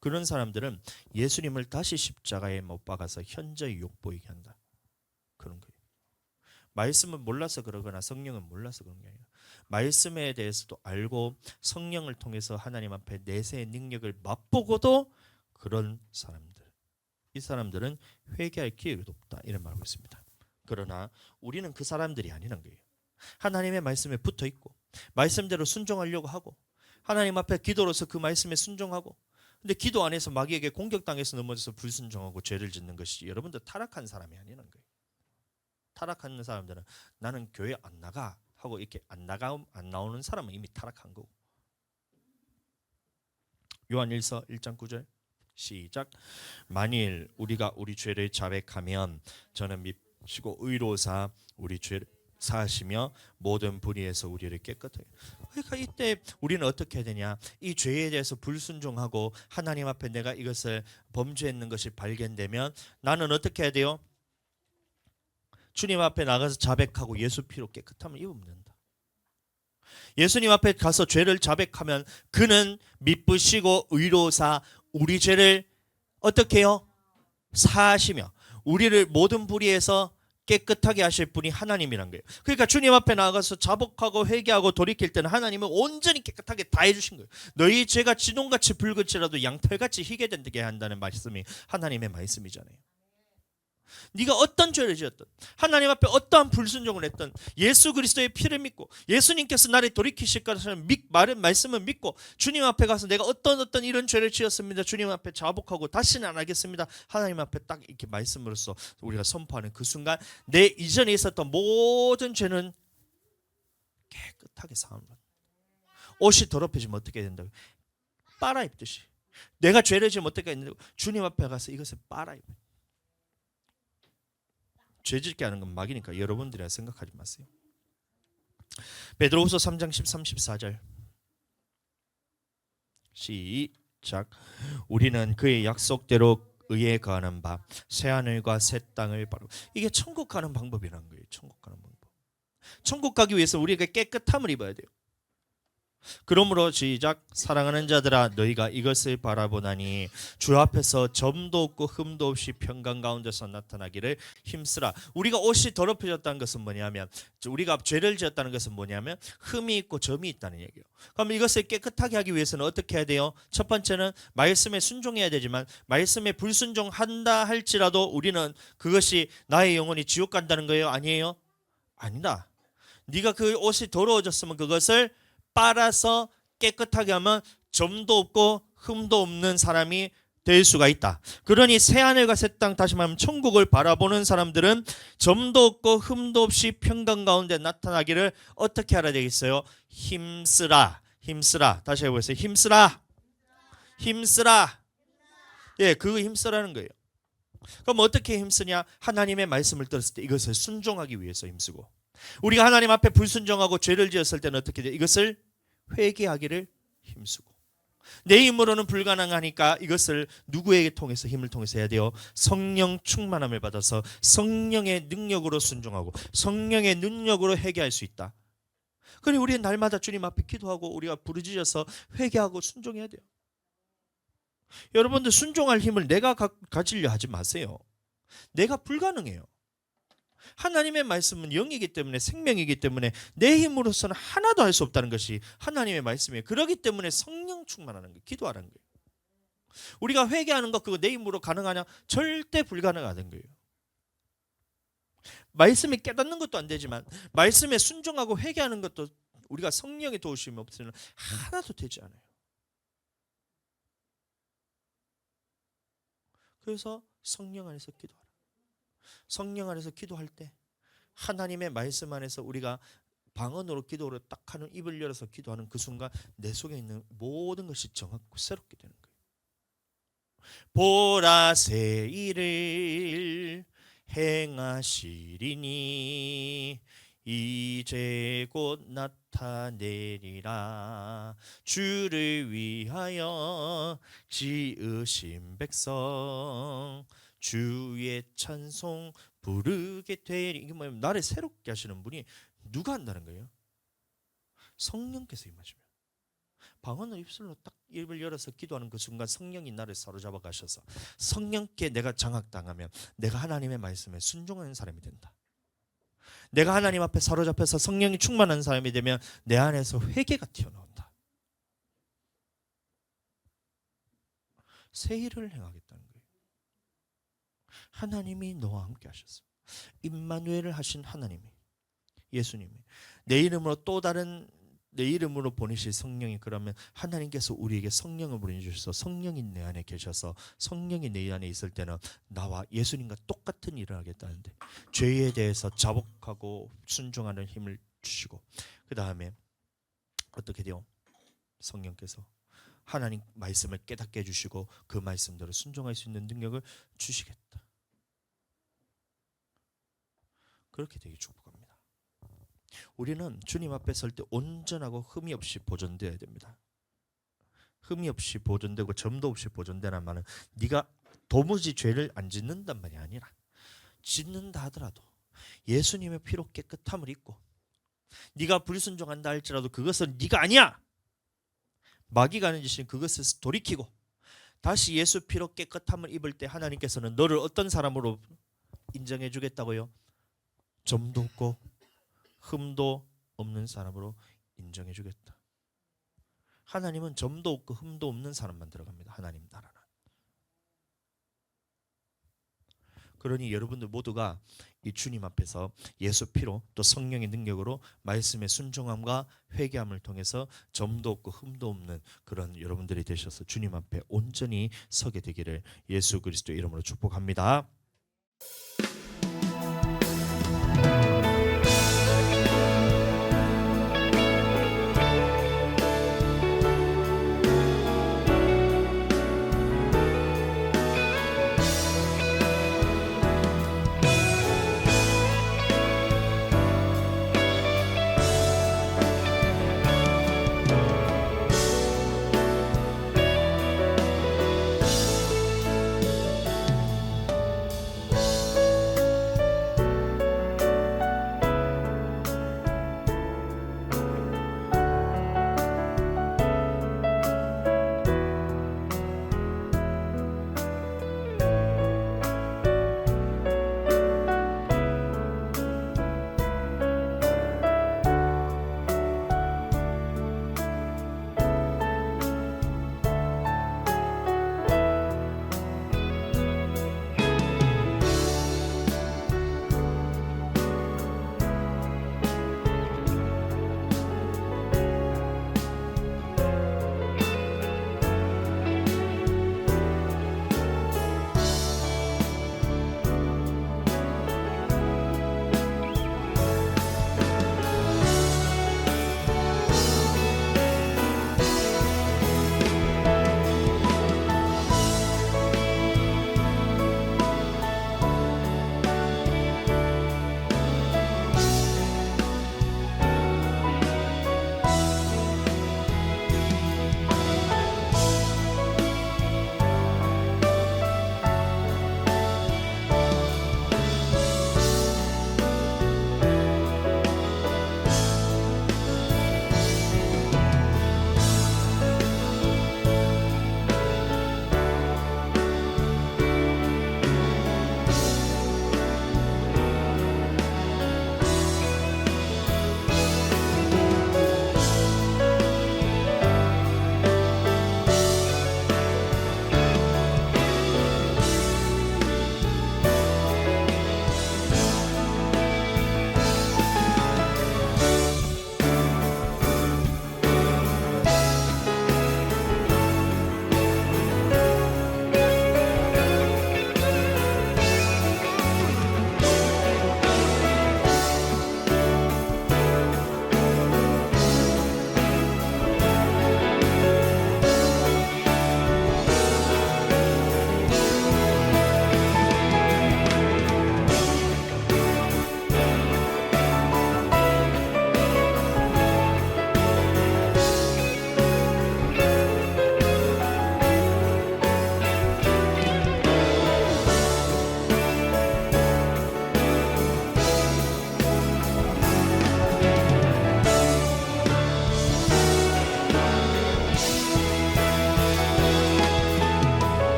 그런 사람들은 예수님을 다시 십자가에 못 박아서 현저히 욕보이게 한다. 그런 거예요. 말씀을 몰라서 그러거나 성령을 몰라서 그런 게 아니라 말씀에 대해서도 알고 성령을 통해서 하나님 앞에 내세의 능력을 맛보고도 그런 사람들, 이 사람들은 회개할 기회가 없다 이런 말하고 있습니다. 그러나 우리는 그 사람들이 아니란 거예요. 하나님의 말씀에 붙어 있고 말씀대로 순종하려고 하고 하나님 앞에 기도로서 그 말씀에 순종하고 근데 기도 안에서 마귀에게 공격당해서 넘어져서 불순종하고 죄를 짓는 것이 여러분들 타락한 사람이 아니란 거예요. 타락하는 사람들은 나는 교회 안 나가 하고 이렇게 안 나오는 사람은 이미 타락한 거고. 요한일서 1장 9절 시작. 만일 우리가 우리 죄를 자백하면 저는 믿으시고 의로사 우리 죄를 사하시며 모든 불의에서 우리를 깨끗하게. 그러니까 이때 우리는 어떻게 해야 되냐? 이 죄에 대해서 불순종하고 하나님 앞에 내가 이것을 범죄했는 것이 발견되면 나는 어떻게 해야 돼요? 주님 앞에 나가서 자백하고 예수 피로 깨끗함을 입으면 된다. 예수님 앞에 가서 죄를 자백하면 그는 미쁘시고 의로사 우리 죄를 어떻게 해요? 사시며 우리를 모든 불의에서 깨끗하게 하실 분이 하나님이란 거예요. 그러니까 주님 앞에 나가서 자복하고 회개하고 돌이킬 때는 하나님은 온전히 깨끗하게 다 해주신 거예요. 너희 죄가 지동같이 붉을지라도 양털같이 희게 되게 한다는 말씀이 하나님의 말씀이잖아요. 네가 어떤 죄를 지었든 하나님 앞에 어떠한 불순종을 했든 예수 그리스도의 피를 믿고 예수님께서 나를 돌이키실 것이라는 말씀을 믿고 주님 앞에 가서 내가 어떤 이런 죄를 지었습니다. 주님 앞에 자복하고 다시는 안 하겠습니다. 하나님 앞에 딱 이렇게 말씀으로써 우리가 선포하는 그 순간 내 이전에 있었던 모든 죄는 깨끗하게 사함으로 옷이 더럽혀지면 어떻게 된다고? 빨아입듯이. 내가 죄를 지으면 어떻게 했는데 주님 앞에 가서 이것을 빨아입어요. 죄짓게 하는 건 막이니까 여러분들이 생각하지 마세요. 베드로후서 3장 13, 14절 시작. 우리는 그의 약속대로 의에 거하는 바 새하늘과 새 땅을 바로. 이게 천국 가는 방법이라는 거예요. 천국 가는 방법. 천국 가기 위해서 우리가 깨끗함을 입어야 돼요. 그러므로 시작. 사랑하는 자들아 너희가 이것을 바라보나니 주 앞에서 점도 없고 흠도 없이 평강 가운데서 나타나기를 힘쓰라. 우리가 옷이 더럽혀졌다는 것은 뭐냐면 우리가 죄를 지었다는 것은 뭐냐면 흠이 있고 점이 있다는 얘기예요. 그럼 이것을 깨끗하게 하기 위해서는 어떻게 해야 돼요? 첫 번째는 말씀에 순종해야 되지만 말씀에 불순종한다 할지라도 우리는 그것이 나의 영혼이 지옥 간다는 거예요? 아니에요? 아니다. 네가 그 옷이 더러워졌으면 그것을 빨아서 깨끗하게 하면 점도 없고 흠도 없는 사람이 될 수가 있다. 그러니 새하늘과 새 땅, 다시 말하면 천국을 바라보는 사람들은 점도 없고 흠도 없이 평강 가운데 나타나기를 어떻게 하라 되겠어요? 힘쓰라. 힘쓰라. 다시 해보세요. 힘쓰라. 힘쓰라. 예, 그 힘쓰라는 거예요. 그럼 어떻게 힘쓰냐? 하나님의 말씀을 들었을 때 이것을 순종하기 위해서 힘쓰고, 우리가 하나님 앞에 불순종하고 죄를 지었을 때는 어떻게 돼요? 이것을 회개하기를 힘쓰고. 내 힘으로는 불가능하니까 이것을 누구에게 통해서 힘을 통해서 해야 돼요? 성령 충만함을 받아서 성령의 능력으로 순종하고 성령의 능력으로 회개할 수 있다. 그래 우리는 날마다 주님 앞에 기도하고 우리가 부르짖어서 회개하고 순종해야 돼요. 여러분들 순종할 힘을 내가 가지려 하지 마세요. 내가 불가능해요. 하나님의 말씀은 영이기 때문에 생명이기 때문에 내 힘으로서는 하나도 할 수 없다는 것이 하나님의 말씀이에요. 그렇기 때문에 성령 충만하는 거예요. 기도하는 거예요. 우리가 회개하는 것 그거 내 힘으로 가능하냐? 절대 불가능하다는 거예요. 말씀에 깨닫는 것도 안 되지만 말씀에 순종하고 회개하는 것도 우리가 성령의 도우심이 없으면 하나도 되지 않아요. 그래서 성령 안에서 기도하라. 성령 안에서 기도할 때 하나님의 말씀 안에서 우리가 방언으로 기도를 딱 하는 입을 열어서 기도하는 그 순간 내 속에 있는 모든 것이 정확고 새롭게 되는 거예요. 보라 새 일을 행하시리니 이제 곧 나타내리라. 주를 위하여 지으신 백성 주의 찬송 부르게 되리. 이게 뭐냐면 나를 새롭게 하시는 분이 누가 한다는 거예요? 성령께서 임하시면. 방언을 입술로 딱 입을 열어서 기도하는 그 순간 성령이 나를 사로잡아 가셔서 성령께 내가 장악당하면 내가 하나님의 말씀에 순종하는 사람이 된다. 내가 하나님 앞에 사로잡혀서 성령이 충만한 사람이 되면 내 안에서 회개가 튀어나온다. 새 일을 행하겠다는 거예요. 하나님이 너와 함께 하셨어. 임마누엘을 하신 하나님이, 예수님이 내 이름으로 또 다른 내 이름으로 보내실 성령이, 그러면 하나님께서 우리에게 성령을 보내주셔서 성령이 내 안에 계셔서 성령이 내 안에 있을 때는 나와 예수님과 똑같은 일을 하겠다는데 죄에 대해서 자복하고 순종하는 힘을 주시고, 그 다음에 어떻게 돼요? 성령께서 하나님 말씀을 깨닫게 해주시고 그 말씀대로 순종할 수 있는 능력을 주시겠다. 그렇게 되게 축복합니다. 우리는 주님 앞에 설 때 온전하고 흠이 없이 보존되어야 됩니다. 흠이 없이 보존되고 점도 없이 보존되란 말은 네가 도무지 죄를 안 짓는단 말이 아니라 짓는다 하더라도 예수님의 피로 깨끗함을 입고 네가 불순종한다 할지라도 그것은 네가 아니야. 마귀가 하는 짓은 그것을 돌이키고 다시 예수 피로 깨끗함을 입을 때 하나님께서는 너를 어떤 사람으로 인정해 주겠다고요? 점도 없고 흠도 없는 사람으로 인정해 주겠다. 하나님은 점도 없고 흠도 없는 사람만 들어갑니다. 하나님 나라는. 그러니 여러분들 모두가 이 주님 앞에서 예수 피로 또 성령의 능력으로 말씀의 순종함과 회개함을 통해서 점도 없고 흠도 없는 그런 여러분들이 되셔서 주님 앞에 온전히 서게 되기를 예수 그리스도 이름으로 축복합니다.